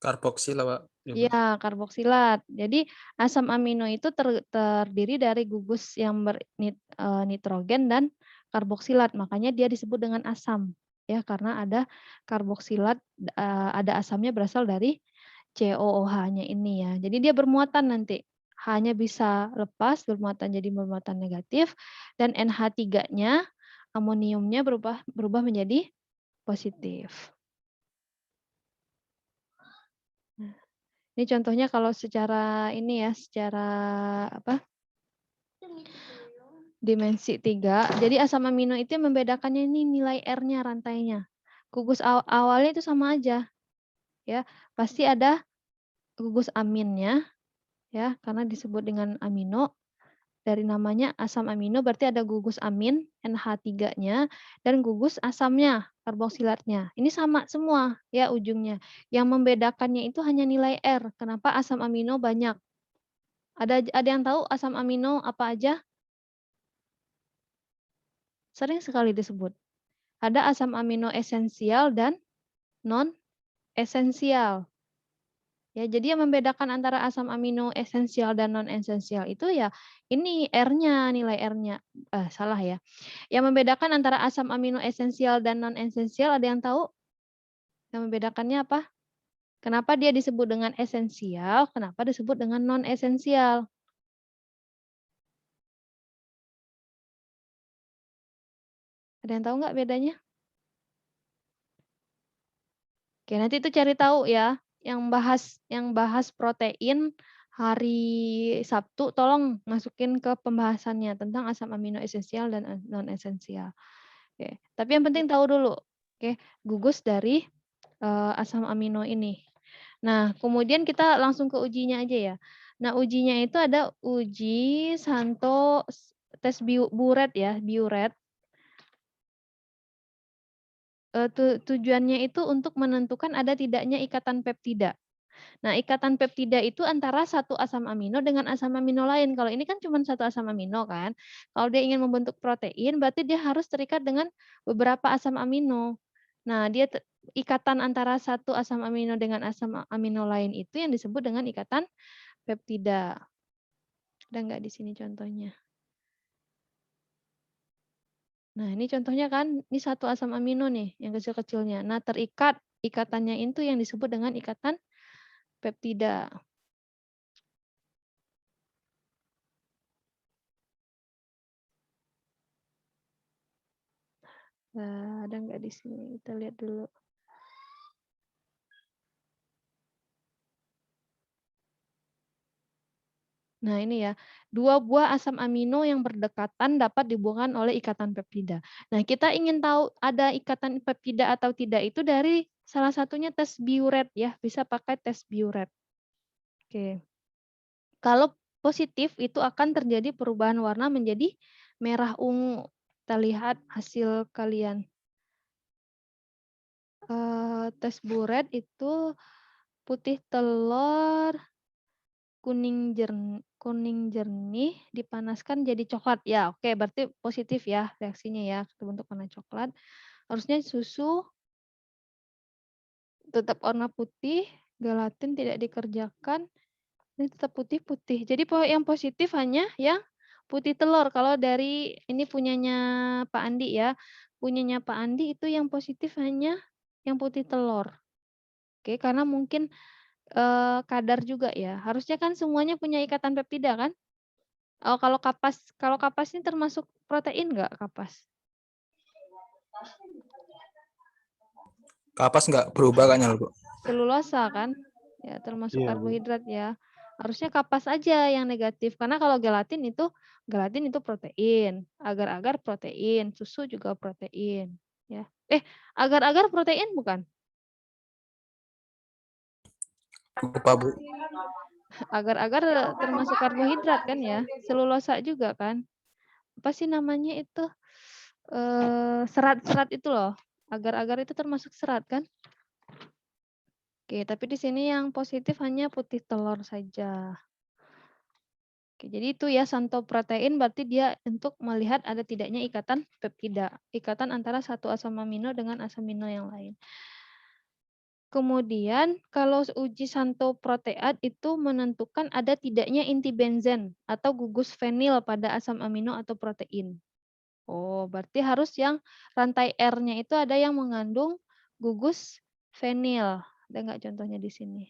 Karboksil, Pak. Ya, karboksilat. Jadi asam amino itu terdiri dari gugus yang bernitrogen dan karboksilat. Makanya dia disebut dengan asam, ya karena ada karboksilat, ada asamnya berasal dari COOH-nya ini ya. Jadi dia bermuatan nanti. H-nya bisa lepas, bermuatan jadi bermuatan negatif, dan NH3-nya, amoniumnya berubah menjadi positif. Ini contohnya kalau secara ini ya, secara apa? Dimensi 3. Jadi asam amino itu yang membedakannya ini nilai R-nya, rantainya. Gugus awalnya itu sama aja. Ya, pasti ada gugus aminnya ya, karena disebut dengan amino. Dari namanya asam amino berarti ada gugus amin NH3-nya dan gugus asamnya karboksilatnya. Ini sama semua ya ujungnya. Yang membedakannya itu hanya nilai R. Kenapa asam amino banyak? Ada yang tahu asam amino apa aja? Sering sekali disebut. Ada asam amino esensial dan non esensial. Ya, jadi yang membedakan antara asam amino esensial dan non esensial itu ya ini R-nya, nilai R-nya. Salah ya. Yang membedakan antara asam amino esensial dan non esensial ada yang tahu? Yang membedakannya apa? Kenapa dia disebut dengan esensial? Kenapa disebut dengan non esensial? Ada yang tahu nggak bedanya? Oke, nanti itu cari tahu ya. Yang bahas protein hari Sabtu tolong masukin ke pembahasannya tentang asam amino esensial dan non esensial. Oke, tapi yang penting tahu dulu, oke, gugus dari asam amino ini. Nah, kemudian kita langsung ke ujinya aja ya. Nah, ujinya itu ada uji Santo tes Buret ya, Buret. Tujuannya itu untuk menentukan ada tidaknya ikatan peptida. Nah, ikatan peptida itu antara satu asam amino dengan asam amino lain. Kalau ini kan cuma satu asam amino kan. Kalau dia ingin membentuk protein, berarti dia harus terikat dengan beberapa asam amino. Nah, ikatan antara satu asam amino dengan asam amino lain itu yang disebut dengan ikatan peptida. Ada nggak di sini contohnya? Nah, ini contohnya kan, ini satu asam amino nih, yang kecil-kecilnya. Nah, ikatannya itu yang disebut dengan ikatan peptida. Nah, ada nggak di sini? Kita lihat dulu. Nah, ini ya. 2 buah asam amino yang berdekatan dapat dihubungkan oleh ikatan peptida. Nah, kita ingin tahu ada ikatan peptida atau tidak itu dari salah satunya tes biuret ya. Bisa pakai tes biuret. Oke. Kalau positif itu akan terjadi perubahan warna menjadi merah ungu. Kita lihat hasil kalian. Tes buret itu putih telur, kuning jernih dipanaskan jadi coklat. Ya, oke, berarti positif ya reaksinya ya, terbentuk warna coklat. Harusnya susu tetap warna putih, gelatin tidak dikerjakan, ini tetap putih-putih. Jadi yang positif hanya yang putih telur. Kalau dari ini punyanya Pak Andi ya, punyanya Pak Andi itu yang positif hanya yang putih telur. Oke, karena mungkin kadar juga ya. Harusnya kan semuanya punya ikatan peptida kan? Oh, kalau kapas ini termasuk protein nggak kapas? Kapas nggak berubah kayaknya, Bu. Selulosa kan? Ya, termasuk Iya, Bu. karbohidrat ya. Harusnya kapas aja yang negatif. Karena kalau gelatin itu protein, agar-agar protein, susu juga protein, ya. Agar-agar protein bukan? Lupa, Bu. Agar-agar termasuk karbohidrat kan ya? Selulosa juga kan? Apa sih namanya itu? Serat-serat itu loh. Agar-agar itu termasuk serat kan? Oke, tapi di sini yang positif hanya putih telur saja. Oke, jadi itu ya santoprotein berarti dia untuk melihat ada tidaknya ikatan peptida, ikatan antara satu asam amino dengan asam amino yang lain. Kemudian kalau uji santoproteat itu menentukan ada tidaknya inti benzen atau gugus fenil pada asam amino atau protein. Oh, berarti harus yang rantai R-nya itu ada yang mengandung gugus fenil. Ada nggak contohnya di sini?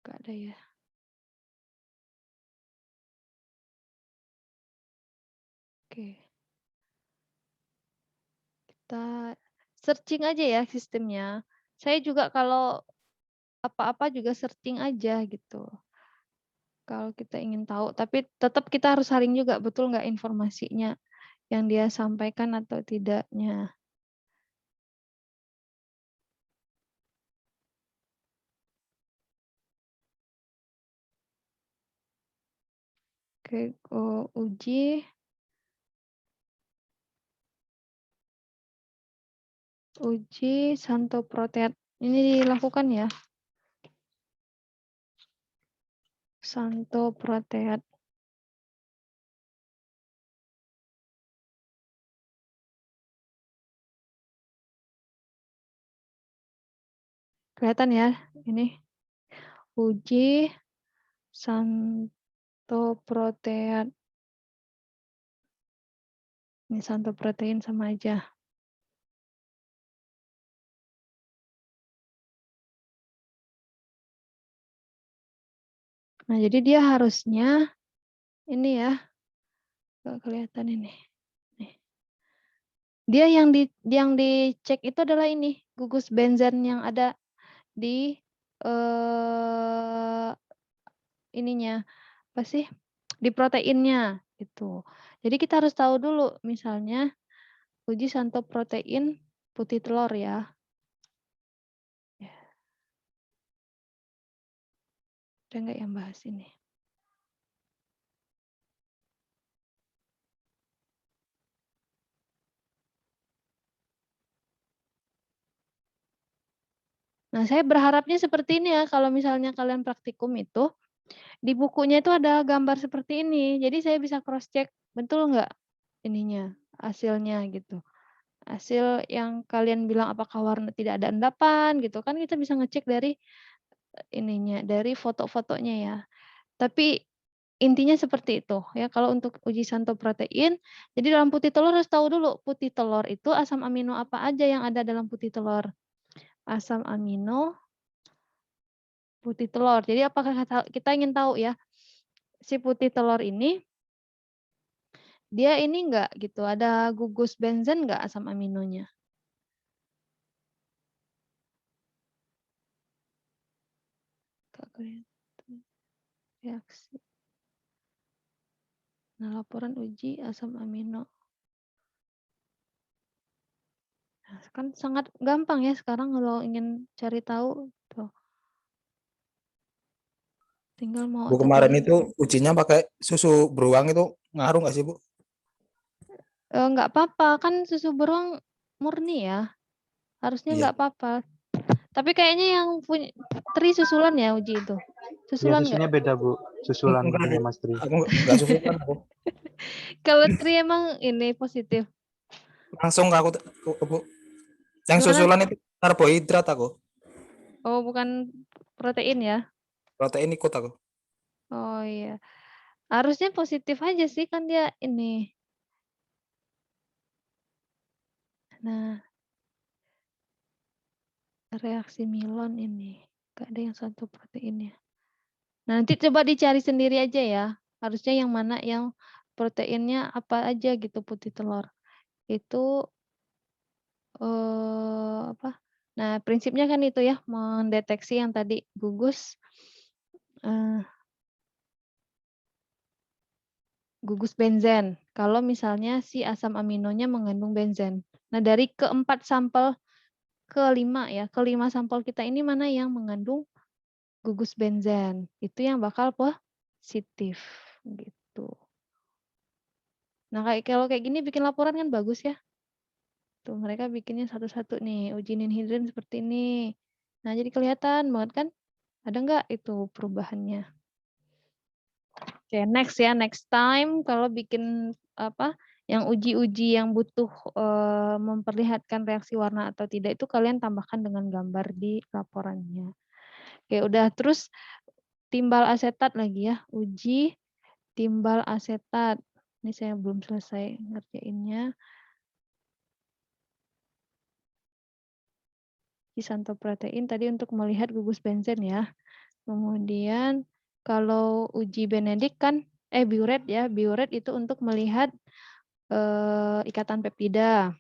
Nggak ada ya. Oke. Kita searching aja ya sistemnya. Saya juga kalau apa-apa juga searching aja gitu. Kalau kita ingin tahu, tapi tetap kita harus saring juga betul nggak informasinya yang dia sampaikan atau tidaknya. Oke, uji santoproteat. Ini dilakukan ya. Santoproteat. Kelihatan ya ini. Uji santoproteat. Ini santoprotein sama aja. Nah, jadi dia harusnya ini ya. Nggak kelihatan ini. Nih. Dia yang dicek itu adalah ini, gugus benzen yang ada di ininya. Apa sih? Di proteinnya itu. Jadi kita harus tahu dulu misalnya uji santoprotein putih telur ya. Ada nggak yang bahas ini? Nah, saya berharapnya seperti ini ya, kalau misalnya kalian praktikum itu, di bukunya itu ada gambar seperti ini. Jadi saya bisa cross check, betul nggak ininya, hasilnya gitu. Hasil yang kalian bilang apakah warna tidak ada endapan gitu kan kita bisa ngecek dari ininya, dari foto-fotonya ya. Tapi intinya seperti itu ya kalau untuk uji santoprotein. Jadi dalam putih telur harus tahu dulu putih telur itu asam amino apa aja yang ada dalam putih telur. Asam amino putih telur. Jadi apakah kita ingin tahu ya si putih telur ini dia ini enggak gitu ada gugus benzen enggak asam aminonya? Reaksi. Nah, laporan uji asam amino. Nah, kan sangat gampang ya sekarang kalau ingin cari tahu tuh. Tinggal mau Bu, atau kemarin tidak. itu ujinya pakai susu beruang itu ngaruh nggak sih, Bu? Enggak apa-apa, kan susu beruang murni ya. Harusnya Iya. enggak apa-apa. Tapi kayaknya yang punya Tri susulan ya uji itu. Ya, Susulan enggak? susunya beda, Bu. Susulan Enggak, Bu. punya Mas Tri. Aku enggak susu kan aku. Kalau Tri emang ini positif. Langsung aku, Bu. Yang Gimana? susulan itu karbohidrat aku. Oh, bukan protein ya? Protein ikut aku. Oh iya. Harusnya positif aja sih kan dia ini. Nah, reaksi Milon ini. Gak ada yang satu proteinnya. Nah, nanti coba dicari sendiri aja ya. Harusnya yang mana yang proteinnya apa aja gitu putih telur. Itu apa? Nah, prinsipnya kan itu ya, mendeteksi yang tadi gugus gugus benzen. Kalau misalnya si asam aminonya mengandung benzen. Nah, dari keempat sampel kelima ya, kelima sampel kita ini mana yang mengandung gugus benzen. Itu yang bakal positif gitu. Nah, kalau kayak gini bikin laporan kan bagus ya. Tuh, mereka bikinnya satu-satu nih, uji ninhidrin seperti ini. Nah, jadi kelihatan banget kan, ada nggak itu perubahannya. Oke, next ya, next time kalau bikin apa, yang uji-uji yang butuh memperlihatkan reaksi warna atau tidak itu kalian tambahkan dengan gambar di laporannya. Oke, udah terus timbal asetat lagi ya, uji timbal asetat. Ini saya belum selesai ngerjainnya. Santoprotein tadi untuk melihat gugus benzen ya. Kemudian kalau uji Benedict kan biuret ya, biuret itu untuk melihat ikatan peptida.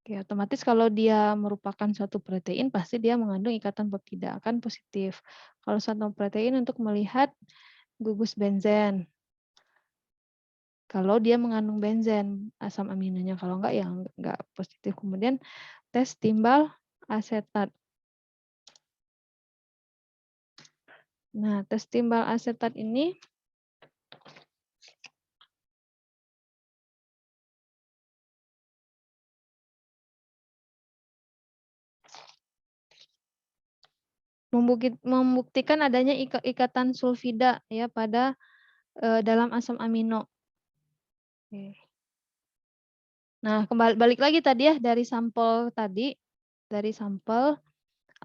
Oke, otomatis kalau dia merupakan suatu protein pasti dia mengandung ikatan peptida akan positif. Kalau suatu protein untuk melihat gugus benzen. Kalau dia mengandung benzen asam aminonya, kalau enggak ya enggak positif. Kemudian tes timbal asetat. Nah, tes timbal asetat ini membuktikan adanya ikatan sulfida ya pada dalam asam amino. Oke. Nah, balik lagi tadi ya dari sampel tadi, dari sampel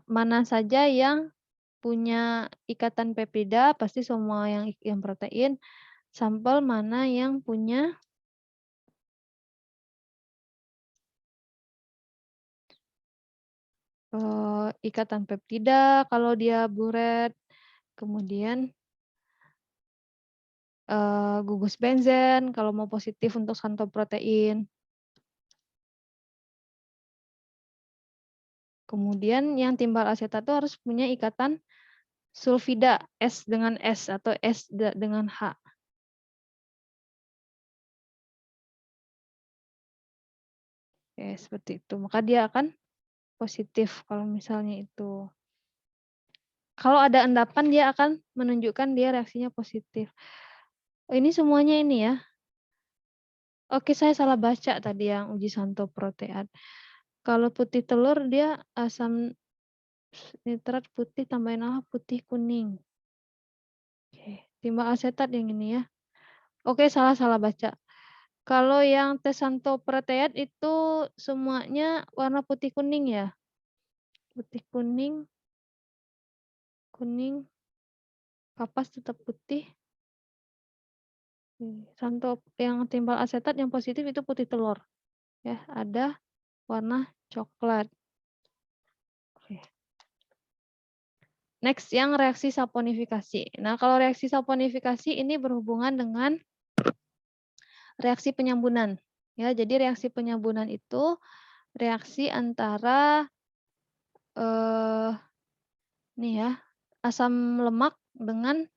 mana saja yang punya ikatan peptida pasti semua yang protein, sampel mana yang punya ikatan peptida kalau dia buret, kemudian gugus benzen kalau mau positif untuk santoprotein. Kemudian yang timbal asetat itu harus punya ikatan sulfida S dengan S atau S dengan H. Oke, seperti itu. Maka dia akan positif kalau misalnya itu. Kalau ada endapan dia akan menunjukkan dia reaksinya positif. Oh, ini semuanya ini ya. Oke, saya salah baca tadi yang uji santoproteat. Kalau putih telur dia asam nitrat putih tambahin apa? Putih kuning. Oke, timbal asetat yang ini ya. Oke, salah baca. Kalau yang tes santoproteat itu semuanya warna putih kuning ya. Putih kuning, kapas tetap putih. Santop yang timbal asetat yang positif itu putih telur. Ya, ada warna coklat. Oke. Next yang reaksi saponifikasi. Nah, kalau reaksi saponifikasi ini berhubungan dengan reaksi penyambunan. Ya, jadi reaksi penyambunan itu reaksi antara nih ya, asam lemak dengan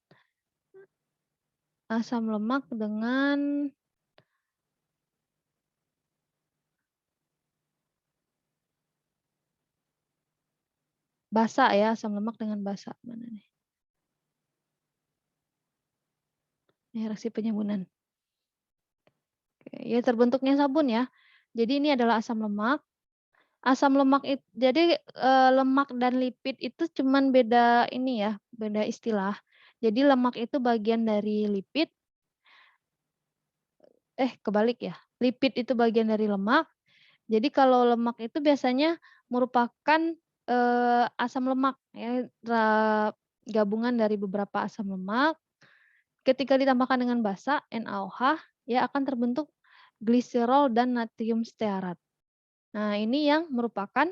basa ya, asam lemak dengan basa. Mana nih? Ini reaksi penyambunan. Oke, ya terbentuknya sabun ya. Jadi ini adalah asam lemak. Asam lemak itu jadi lemak dan lipid itu cuman beda ini ya, beda istilah. Jadi lemak itu bagian dari lipid. Kebalik ya. Lipid itu bagian dari lemak. Jadi kalau lemak itu biasanya merupakan asam lemak ya, gabungan dari beberapa asam lemak. Ketika ditambahkan dengan basa NaOH ya akan terbentuk gliserol dan natrium stearat. Nah, ini yang merupakan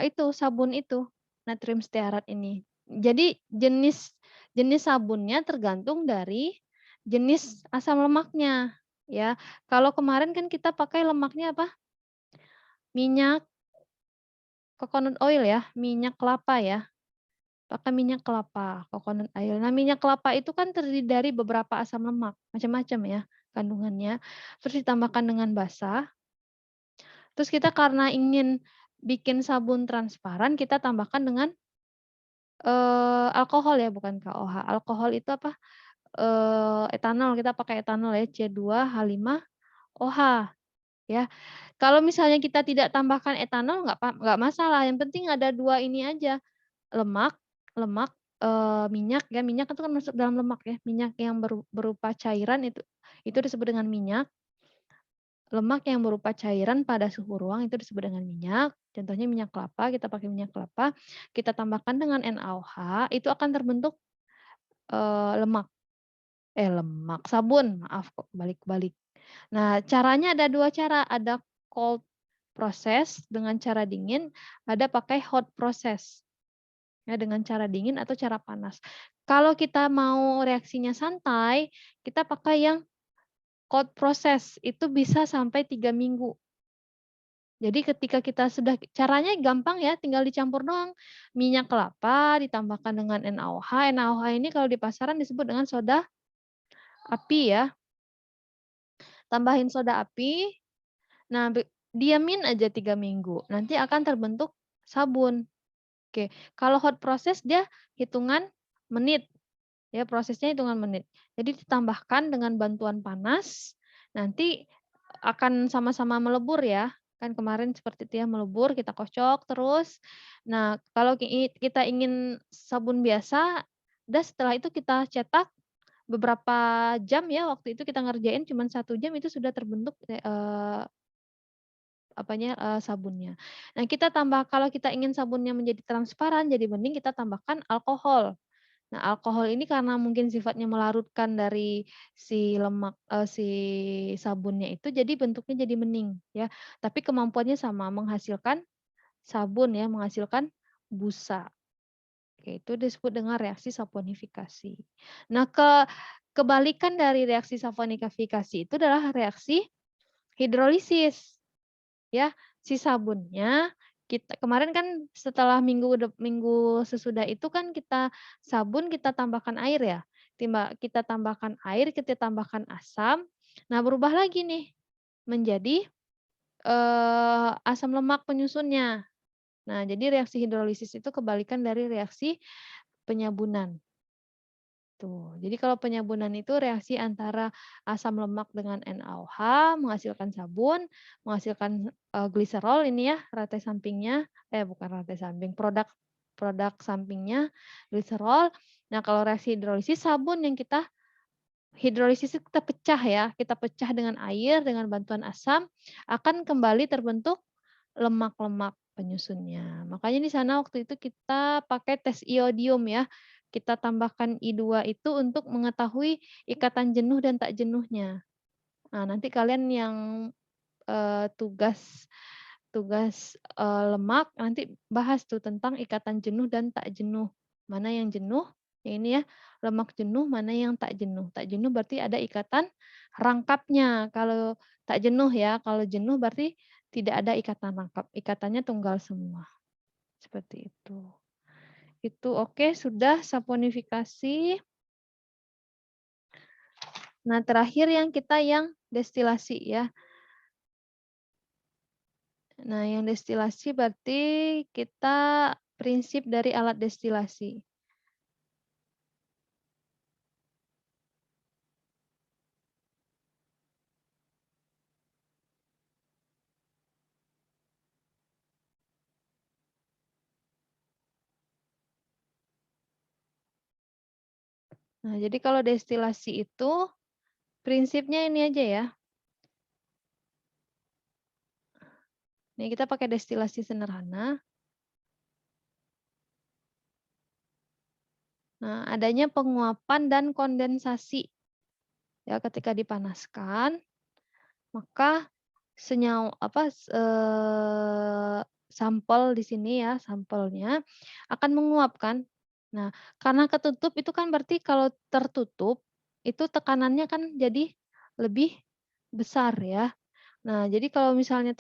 itu sabun itu, natrium stearat ini. Jadi jenis sabunnya tergantung dari jenis asam lemaknya ya. Kalau kemarin kan kita pakai lemaknya apa? Minyak coconut oil ya, minyak kelapa ya. Pakai minyak kelapa, coconut oil. Nah, minyak kelapa itu kan terdiri dari beberapa asam lemak, macam-macam ya kandungannya. Terus ditambahkan dengan basa. Terus kita karena ingin bikin sabun transparan, kita tambahkan dengan alkohol ya, bukan KOH. Alkohol itu apa? Etanol, kita pakai etanol ya, C2H5OH ya. Kalau misalnya kita tidak tambahkan etanol nggak masalah, yang penting ada dua ini aja, lemak, minyak ya, minyak itu kan masuk dalam lemak ya, minyak yang berupa cairan itu disebut dengan minyak. Lemak yang berupa cairan pada suhu ruang itu disebut dengan minyak. Contohnya minyak kelapa, kita pakai minyak kelapa, kita tambahkan dengan NaOH, itu akan terbentuk sabun, maaf kok balik-balik. Nah, caranya ada dua cara, ada cold process dengan cara dingin, ada pakai hot process ya dengan cara dingin atau cara panas. Kalau kita mau reaksinya santai, kita pakai yang cold process, itu bisa sampai 3 minggu. Jadi ketika kita sudah, caranya gampang ya, tinggal dicampur doang. Minyak kelapa ditambahkan dengan NaOH. NaOH ini kalau di pasaran disebut dengan soda api ya. Tambahin soda api, nah diamin aja 3 minggu. Nanti akan terbentuk sabun. Oke, kalau hot process dia hitungan menit. Ya, prosesnya hitungan menit. Jadi ditambahkan dengan bantuan panas, nanti akan sama-sama melebur ya. Kan kemarin seperti itu ya, melebur, kita kocok terus. Nah, kalau kita ingin sabun biasa, udah setelah itu kita cetak beberapa jam ya, waktu itu kita ngerjain cuma 1 jam itu sudah terbentuk sabunnya. Nah, kalau kita ingin sabunnya menjadi transparan, jadi bening, kita tambahkan alkohol. Nah, alkohol ini karena mungkin sifatnya melarutkan dari si lemak si sabunnya itu, jadi bentuknya jadi bening ya. Tapi kemampuannya sama, menghasilkan sabun ya, menghasilkan busa. Oke, itu disebut dengan reaksi saponifikasi. Nah, kebalikan dari reaksi saponifikasi itu adalah reaksi hidrolisis. Ya, si sabunnya kemarin kan setelah minggu sesudah itu kan sabun kita tambahkan air ya. Kita tambahkan air, kita tambahkan asam. Nah, berubah lagi nih menjadi asam lemak penyusunnya. Nah, jadi reaksi hidrolisis itu kebalikan dari reaksi penyabunan. Tuh. Jadi kalau penyabunan itu reaksi antara asam lemak dengan NaOH menghasilkan sabun, menghasilkan gliserol ini ya, rantai sampingnya, bukan rantai samping, produk sampingnya gliserol. Nah, kalau reaksi hidrolisis sabun yang hidrolisis kita pecah ya, kita pecah dengan air dengan bantuan asam akan kembali terbentuk lemak-lemak penyusunnya. Makanya di sana waktu itu kita pakai tes iodium ya. kita tambahkan I2 itu untuk mengetahui ikatan jenuh dan tak jenuhnya. Nah, nanti kalian yang tugas lemak nanti bahas tuh tentang ikatan jenuh dan tak jenuh. Mana yang jenuh? Ya ini ya, lemak jenuh, mana yang tak jenuh. Tak jenuh berarti ada ikatan rangkapnya. Kalau tak jenuh ya, kalau jenuh berarti tidak ada ikatan rangkap. Ikatannya tunggal semua. Seperti itu. Itu oke, sudah saponifikasi. Nah, terakhir yang destilasi ya. Nah, yang destilasi berarti kita prinsip dari alat destilasi. Nah, jadi kalau destilasi itu prinsipnya ini aja ya. Nih kita pakai destilasi sederhana. Nah, adanya penguapan dan kondensasi. Ya, ketika dipanaskan, maka sampel di sini ya, sampelnya akan menguap kan. Nah, karena ketutup itu kan berarti kalau tertutup itu tekanannya kan jadi lebih besar ya. Nah, jadi kalau misalnya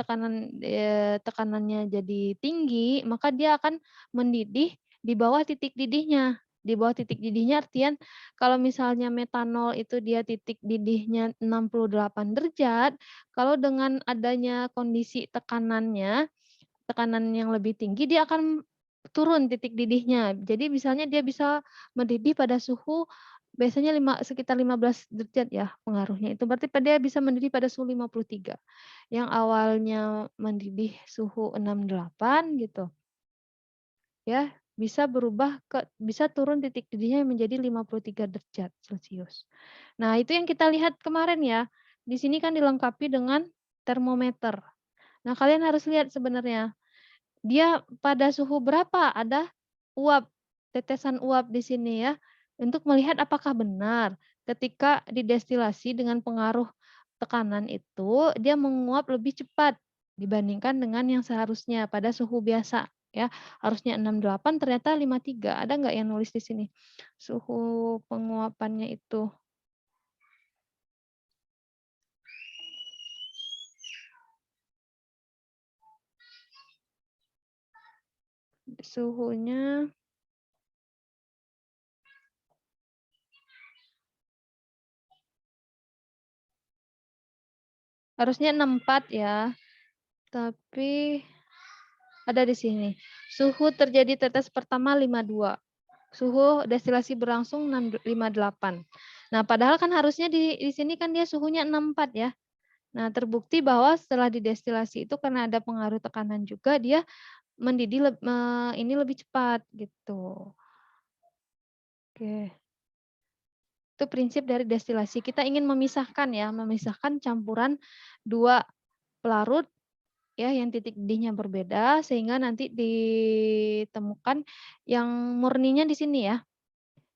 tekanannya jadi tinggi, maka dia akan mendidih di bawah titik didihnya. Di bawah titik didihnya artian kalau misalnya metanol itu dia titik didihnya 68 derajat, kalau dengan adanya kondisi tekanan yang lebih tinggi, dia akan turun titik didihnya. Jadi misalnya dia bisa mendidih pada suhu biasanya sekitar 15 derajat ya pengaruhnya. Itu berarti dia bisa mendidih pada suhu 53. Yang awalnya mendidih suhu 68 gitu. Ya, bisa bisa turun titik didihnya menjadi 53 derajat Celcius. Nah, itu yang kita lihat kemarin ya. Di sini kan dilengkapi dengan termometer. Nah, kalian harus lihat sebenarnya dia pada suhu berapa ada uap, tetesan uap di sini ya, untuk melihat apakah benar ketika didestilasi dengan pengaruh tekanan itu dia menguap lebih cepat dibandingkan dengan yang seharusnya pada suhu biasa ya. Harusnya 68 ternyata 53. Ada nggak yang nulis di sini suhu penguapannya itu? Suhunya harusnya 64 ya. Tapi ada di sini. Suhu terjadi tetes pertama 52. Suhu destilasi berlangsung 58. Nah, padahal kan harusnya di sini kan dia suhunya 64 ya. Nah, terbukti bahwa setelah didestilasi itu karena ada pengaruh tekanan juga dia mendidih ini lebih cepat gitu. Oke. Itu prinsip dari destilasi. Kita ingin memisahkan campuran dua pelarut ya yang titik didihnya berbeda sehingga nanti ditemukan yang murninya di sini ya.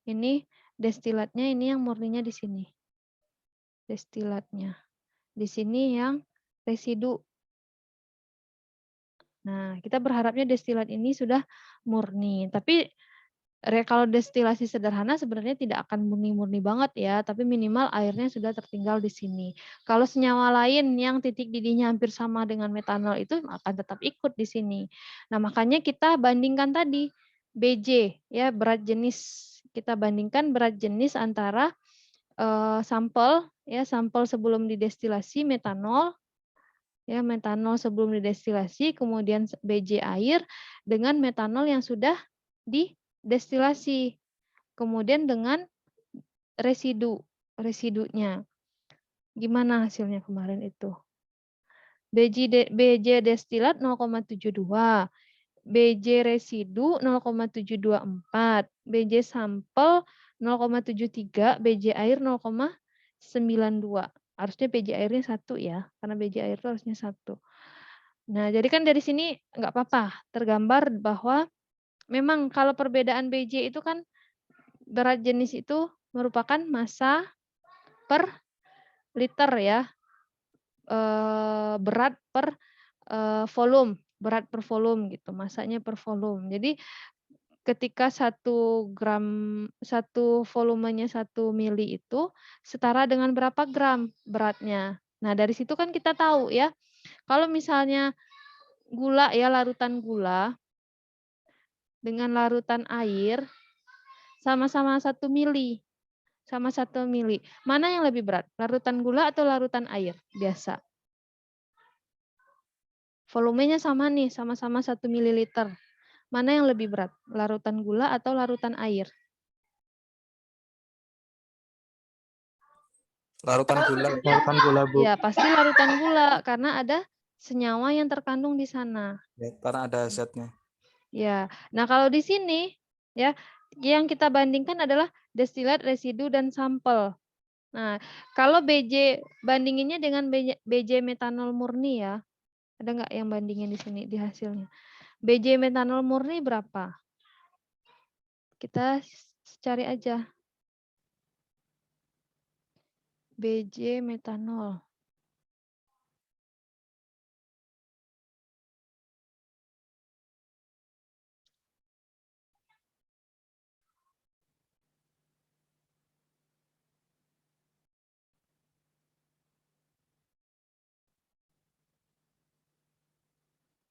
Ini destilatnya, ini yang murninya di sini. Destilatnya. Di sini yang residu. Nah, kita berharapnya destilat ini sudah murni. Tapi kalau destilasi sederhana sebenarnya tidak akan murni-murni banget ya, tapi minimal airnya sudah tertinggal di sini. Kalau senyawa lain yang titik didihnya hampir sama dengan metanol itu akan tetap ikut di sini. Nah, makanya kita bandingkan tadi BJ ya, berat jenis. Kita bandingkan berat jenis antara sampel sebelum didestilasi metanol sebelum didestilasi, kemudian BJ air dengan metanol yang sudah didestilasi. Kemudian dengan residunya. Gimana hasilnya kemarin itu? BJ destilat 0,72, BJ residu 0,724, BJ sampel 0,73, BJ air 0,92. Harusnya BJ airnya 1 ya, karena BJ air itu harusnya 1. Nah, jadi kan dari sini nggak apa-apa, tergambar bahwa memang kalau perbedaan BJ itu kan berat jenis itu merupakan massa per liter ya. Berat per volume, berat per volume gitu, massanya per volume. Jadi ketika 1 gram, 1 volumenya 1 mili itu setara dengan berapa gram beratnya. Nah, dari situ kan kita tahu ya, kalau misalnya gula ya, larutan gula dengan larutan air sama-sama 1 mili. Sama 1 mili. Mana yang lebih berat? Larutan gula atau larutan air? Biasa. Volumenya sama nih, sama-sama 1 mililiter. Mana yang lebih berat? Larutan gula atau larutan air? Larutan gula. Larutan gula, Bu. Ya, pasti larutan gula karena ada senyawa yang terkandung di sana. Ya, karena ada zatnya. Ya. Nah, kalau di sini ya, yang kita bandingkan adalah destilat, residu dan sampel. Nah, kalau BJ bandinginnya dengan BJ metanol murni ya. Ada nggak yang bandingin di sini di hasilnya? BJ metanol murni berapa? Kita cari aja. BJ metanol.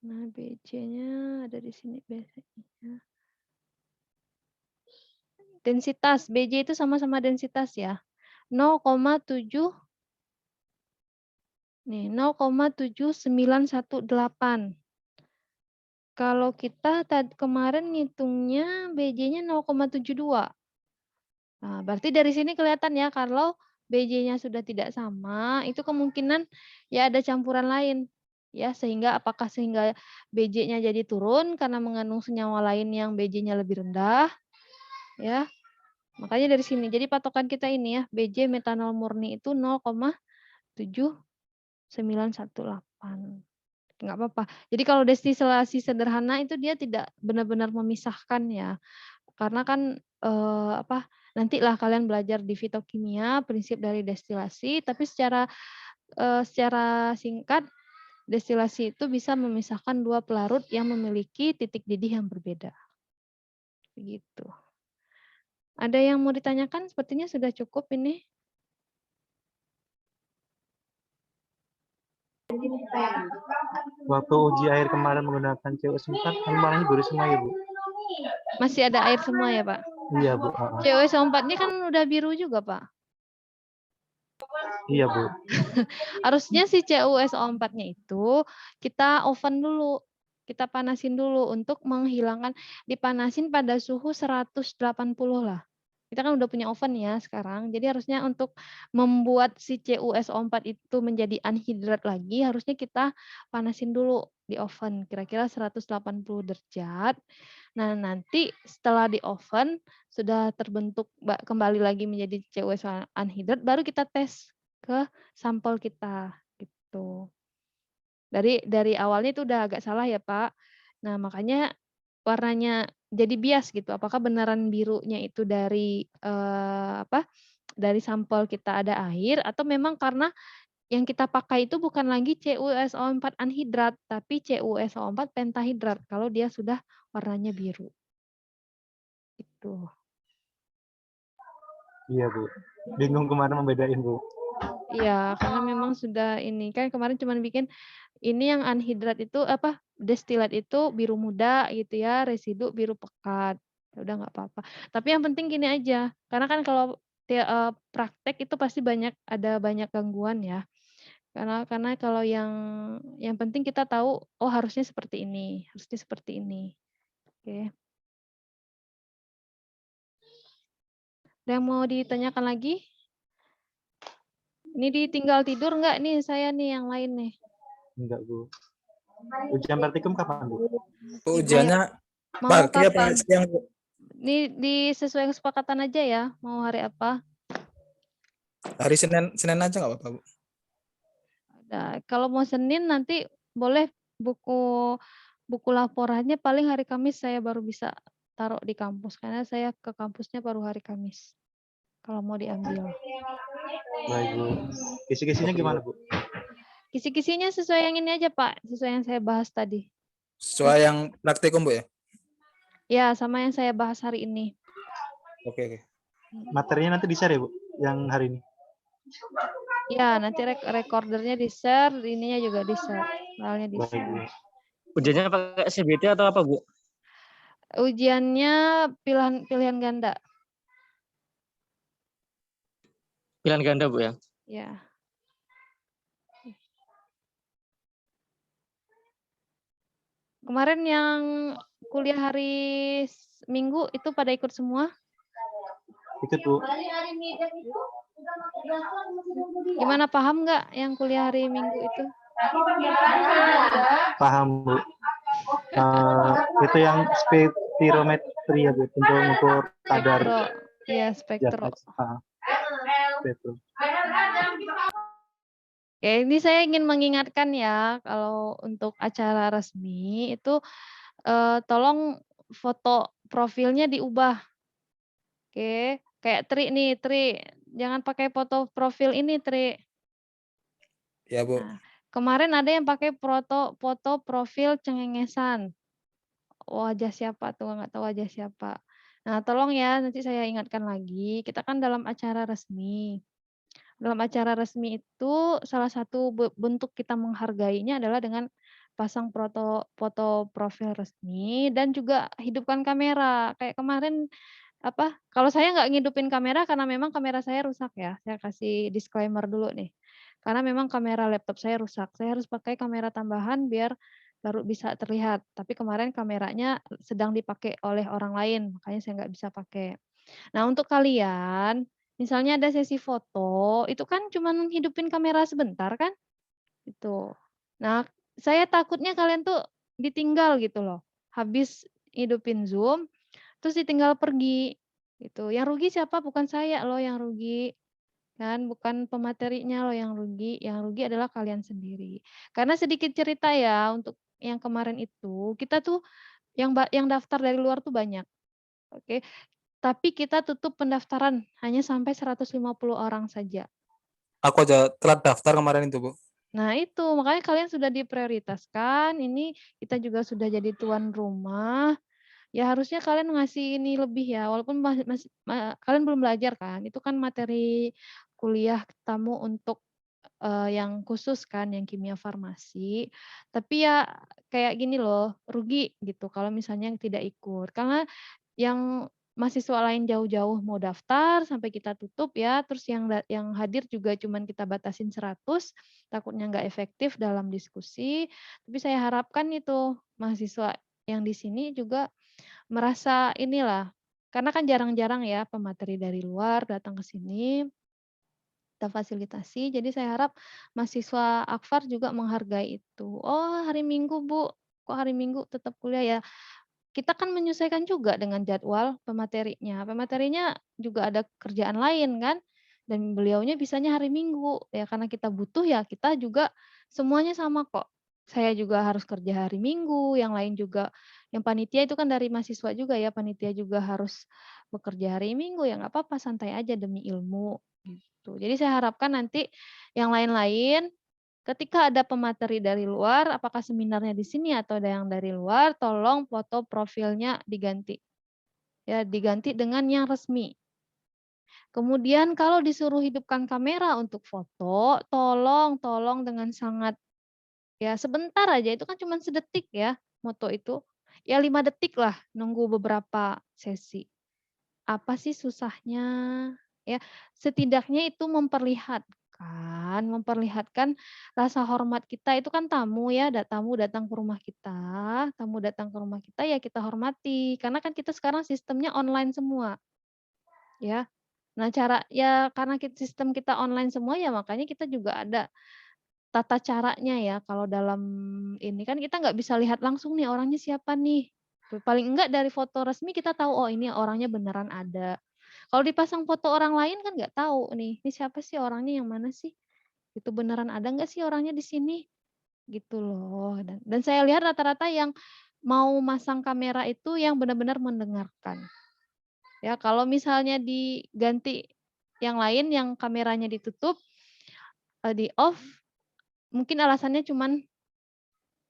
Nah, BJ-nya ada di sini biasanya. Densitas, BJ itu sama-sama densitas ya. 0,7 nih, 0,7918. Kalau kita kemarin ngitungnya BJ-nya 0,72. Nah, berarti dari sini kelihatan ya kalau BJ-nya sudah tidak sama, itu kemungkinan ya ada campuran lain. Ya, sehingga BJ-nya jadi turun karena mengandung senyawa lain yang BJ-nya lebih rendah. Ya. Makanya dari sini. Jadi patokan kita ini ya, BJ metanol murni itu 0,7918. Nggak apa-apa. Jadi kalau destilasi sederhana itu dia tidak benar-benar memisahkan ya. Karena kan nantilah kalian belajar di fitokimia prinsip dari destilasi, tapi secara singkat destilasi itu bisa memisahkan 2 pelarut yang memiliki titik didih yang berbeda. Begitu. Ada yang mau ditanyakan? Sepertinya sudah cukup ini. Waktu uji air kemarin menggunakan CO4 kan warnanya biru semua ya, Bu? Masih ada air semua ya, Pak? Iya, Bu. COSO4-nya kan udah biru juga, Pak. Iya, Bu. Harusnya si CuSO4-nya itu kita oven dulu. Kita panasin dulu untuk menghilangkan, dipanasin pada suhu 180 lah. Kita kan udah punya oven ya sekarang. Jadi harusnya untuk membuat si CuSO4 itu menjadi anhidrat lagi, harusnya kita panasin dulu di oven, kira-kira 180 derajat. Nah, nanti setelah di oven, sudah terbentuk kembali lagi menjadi CuSO anhidrat, baru kita tes ke sampel kita gitu. Dari awalnya itu udah agak salah ya, Pak. Nah, makanya warnanya jadi bias gitu. Apakah beneran birunya itu dari dari sampel kita ada air atau memang karena yang kita pakai itu bukan lagi CuSO4 anhidrat, tapi CuSO4 pentahidrat kalau dia sudah warnanya biru. Itu. Iya, Bu. Bingung kemarin membedain, Bu. Iya, karena memang sudah ini kan kemarin cuma bikin ini yang anhidrat itu destilat itu biru muda gitu ya, residu biru pekat. Ya udah nggak apa-apa. Tapi yang penting gini aja, karena kan kalau praktek itu pasti ada banyak gangguan ya. Karena kalau yang penting kita tahu oh harusnya seperti ini, harusnya seperti ini. Oke. Ada yang mau ditanyakan lagi? Ini ditinggal tidur nggak nih saya nih yang lain nih? Enggak, Bu. Ujian praktikum kapan, Bu? Ujiannya Mau pagi apa kapan? siang, Bu? Di sesuai kesepakatan aja ya, mau hari apa? Hari Senin aja nggak apa-apa, Bu? Nah, kalau mau Senin nanti boleh buku laporannya paling hari Kamis saya baru bisa taruh di kampus karena saya ke kampusnya baru hari Kamis. Kalau mau diambil. Baik, Bu. Kisi-kisinya gimana, Bu? Kisi-kisinya sesuai yang ini aja, Pak. Sesuai yang saya bahas tadi. Sesuai yang praktikum, Bu ya? Ya, sama yang saya bahas hari ini. Oke. Materinya nanti di-share ya, Bu? Yang hari ini. Ya, nanti recordernya di-share, ininya juga di-share. Filenya Baik, di-share. Bu. Ujiannya pakai CBT atau apa, Bu? Ujiannya pilihan ganda. Pilihan ganda, Bu ya? Ya. Kemarin yang kuliah hari Minggu itu pada ikut semua? Ikut, Bu. Gimana, paham nggak yang kuliah hari Minggu itu? Paham, Bu. Itu yang spirometri ya, Bu, untuk mengukur kadar Iya, spektro. spektro. Oke, ini saya ingin mengingatkan ya, kalau untuk acara resmi itu tolong foto profilnya diubah. Oke, kayak Tri nih, Tri. Jangan pakai foto profil ini, Tri. Ya, Bu. Nah, kemarin ada yang pakai foto profil cengengesan. Wajah siapa tuh, nggak tahu wajah siapa. Nah, tolong ya, nanti saya ingatkan lagi, kita kan dalam acara resmi. Dalam acara resmi itu salah satu bentuk kita menghargainya adalah dengan pasang foto profil resmi dan juga hidupkan kamera. Kayak kemarin kalau saya nggak ngidupin kamera karena memang kamera saya rusak ya. Saya kasih disclaimer dulu nih. Karena memang kamera laptop saya rusak. Saya harus pakai kamera tambahan biar baru bisa terlihat. Tapi kemarin kameranya sedang dipakai oleh orang lain, makanya saya nggak bisa pakai. Nah, untuk kalian, misalnya ada sesi foto, itu kan cuma hidupin kamera sebentar kan? Itu. Nah, saya takutnya kalian tuh ditinggal gitu loh. Habis hidupin Zoom, terus ditinggal pergi. Gitu. Yang rugi siapa? Bukan saya loh yang rugi. Kan bukan pematerinya loh yang rugi adalah kalian sendiri. Karena sedikit cerita ya untuk yang kemarin itu, kita tuh yang daftar dari luar tuh banyak. Oke. Tapi kita tutup pendaftaran hanya sampai 150 orang saja. Aku aja telat daftar kemarin itu, Bu. Nah itu, makanya kalian sudah diprioritaskan, ini kita juga sudah jadi tuan rumah, ya harusnya kalian ngasih ini lebih ya, walaupun kalian belum belajar kan, itu kan materi kuliah tamu untuk yang khusus kan, yang kimia farmasi. Tapi ya kayak gini loh, rugi gitu kalau misalnya yang tidak ikut. Karena yang mahasiswa lain jauh-jauh mau daftar sampai kita tutup ya, terus yang hadir juga cuman kita batasin 100, takutnya nggak efektif dalam diskusi. Tapi saya harapkan itu mahasiswa yang di sini juga merasa inilah, karena kan jarang-jarang ya pemateri dari luar datang ke sini, kita fasilitasi. Jadi saya harap mahasiswa Akfar juga menghargai itu. Oh, hari Minggu, Bu. Kok hari Minggu tetap kuliah ya? Kita kan menyesuaikan juga dengan jadwal pematerinya. Pematerinya juga ada kerjaan lain kan, dan beliaunya bisanya hari Minggu. Ya karena kita butuh ya kita juga semuanya sama kok. Saya juga harus kerja hari Minggu, yang lain juga, yang panitia itu kan dari mahasiswa juga ya, panitia juga harus bekerja hari Minggu, ya nggak apa-apa, santai aja demi ilmu gitu. Jadi saya harapkan nanti yang lain-lain ketika ada pemateri dari luar, apakah seminarnya di sini atau ada yang dari luar, tolong foto profilnya diganti. Ya, diganti dengan yang resmi. Kemudian kalau disuruh hidupkan kamera untuk foto, tolong dengan sangat ya sebentar aja, itu kan cuma sedetik ya foto itu. Ya 5 detik lah nunggu beberapa sesi. Apa sih susahnya? Ya, setidaknya itu memperlihatkan rasa hormat kita, itu kan tamu ya, tamu datang ke rumah kita ya kita hormati. Karena kan kita sekarang sistemnya online semua, ya. Nah, karena sistem kita online semua ya makanya kita juga ada tata caranya ya, kalau dalam ini kan kita nggak bisa lihat langsung nih orangnya siapa nih. Paling enggak dari foto resmi kita tahu, oh ini orangnya beneran ada. Kalau dipasang foto orang lain kan nggak tahu nih, ini siapa sih orangnya yang mana sih? Itu beneran ada nggak sih orangnya di sini? Gitu loh. Dan saya lihat rata-rata yang mau masang kamera itu yang benar-benar mendengarkan. Ya, kalau misalnya diganti yang lain yang kameranya ditutup, di off, mungkin alasannya cuman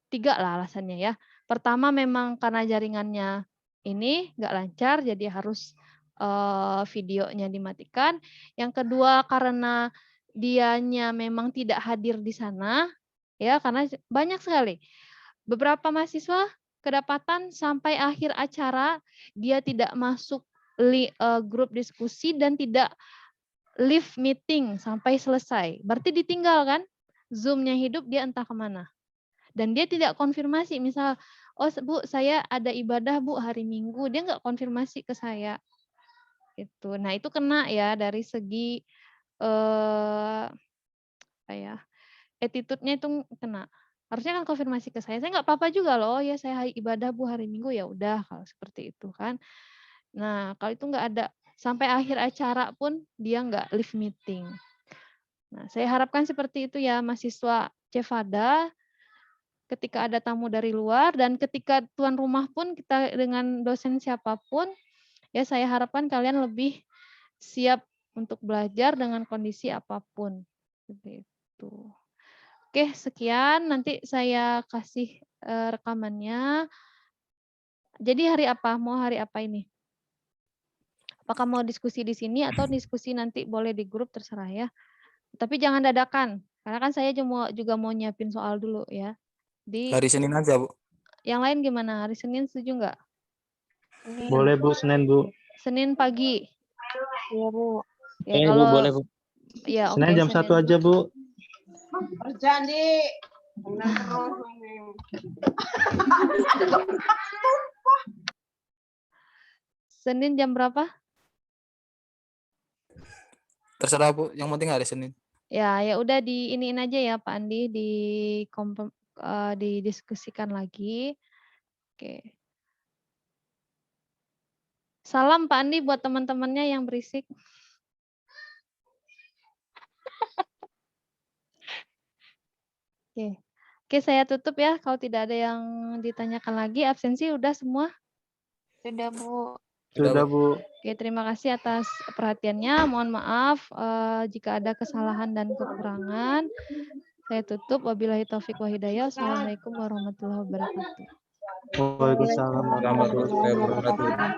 3 lah alasannya ya. Pertama memang karena jaringannya ini nggak lancar, jadi harus videonya dimatikan. Yang kedua karena dianya memang tidak hadir di sana, ya karena banyak sekali. Beberapa mahasiswa kedapatan sampai akhir acara dia tidak masuk grup diskusi dan tidak live meeting sampai selesai. Berarti ditinggal kan? Zoom-nya hidup, dia entah kemana. Dan dia tidak konfirmasi, misal, oh Bu, saya ada ibadah Bu hari Minggu, dia nggak konfirmasi ke saya. Itu. Nah itu kena ya dari segi attitude-nya itu kena. Harusnya kan konfirmasi ke saya nggak apa-apa juga loh, ya saya ibadah Bu hari Minggu, ya udah kalau seperti itu kan. Nah kalau itu nggak ada, sampai akhir acara pun dia nggak live meeting. Nah saya harapkan seperti itu ya mahasiswa Cevada, ketika ada tamu dari luar dan ketika tuan rumah pun kita dengan dosen siapapun, ya saya harapkan kalian lebih siap untuk belajar dengan kondisi apapun. Seperti itu. Oke, sekian. Nanti saya kasih rekamannya. Jadi hari apa? Mau hari apa ini? Apakah mau diskusi di sini atau diskusi nanti boleh di grup, terserah ya. Tapi jangan dadakan, karena kan saya juga mau nyiapin soal dulu ya. Hari Senin aja, Bu. Yang lain gimana? Hari Senin setuju nggak? Boleh Bu, Senin Bu. Senin pagi. Iya, Bu. Ya, Bu, kalau boleh Bu. ya Senin jam 1 aja Bu. Kerjaan di. Senin jam berapa? Terserah Bu, yang penting hari Senin. Ya, ya udah iniin aja ya Pak Andi, didiskusikan lagi. Oke. Salam Pak Andi buat teman-temannya yang berisik. Oke. Oke, saya tutup ya kalau tidak ada yang ditanyakan lagi. Absensi udah semua? Sudah, Bu. Sudah Bu. Oke, terima kasih atas perhatiannya. Mohon maaf jika ada kesalahan dan kekurangan. Saya tutup. Wabillahi taufik wa hidayah. Assalamualaikum warahmatullahi wabarakatuh. Waalaikumsalam warahmatullahi wabarakatuh.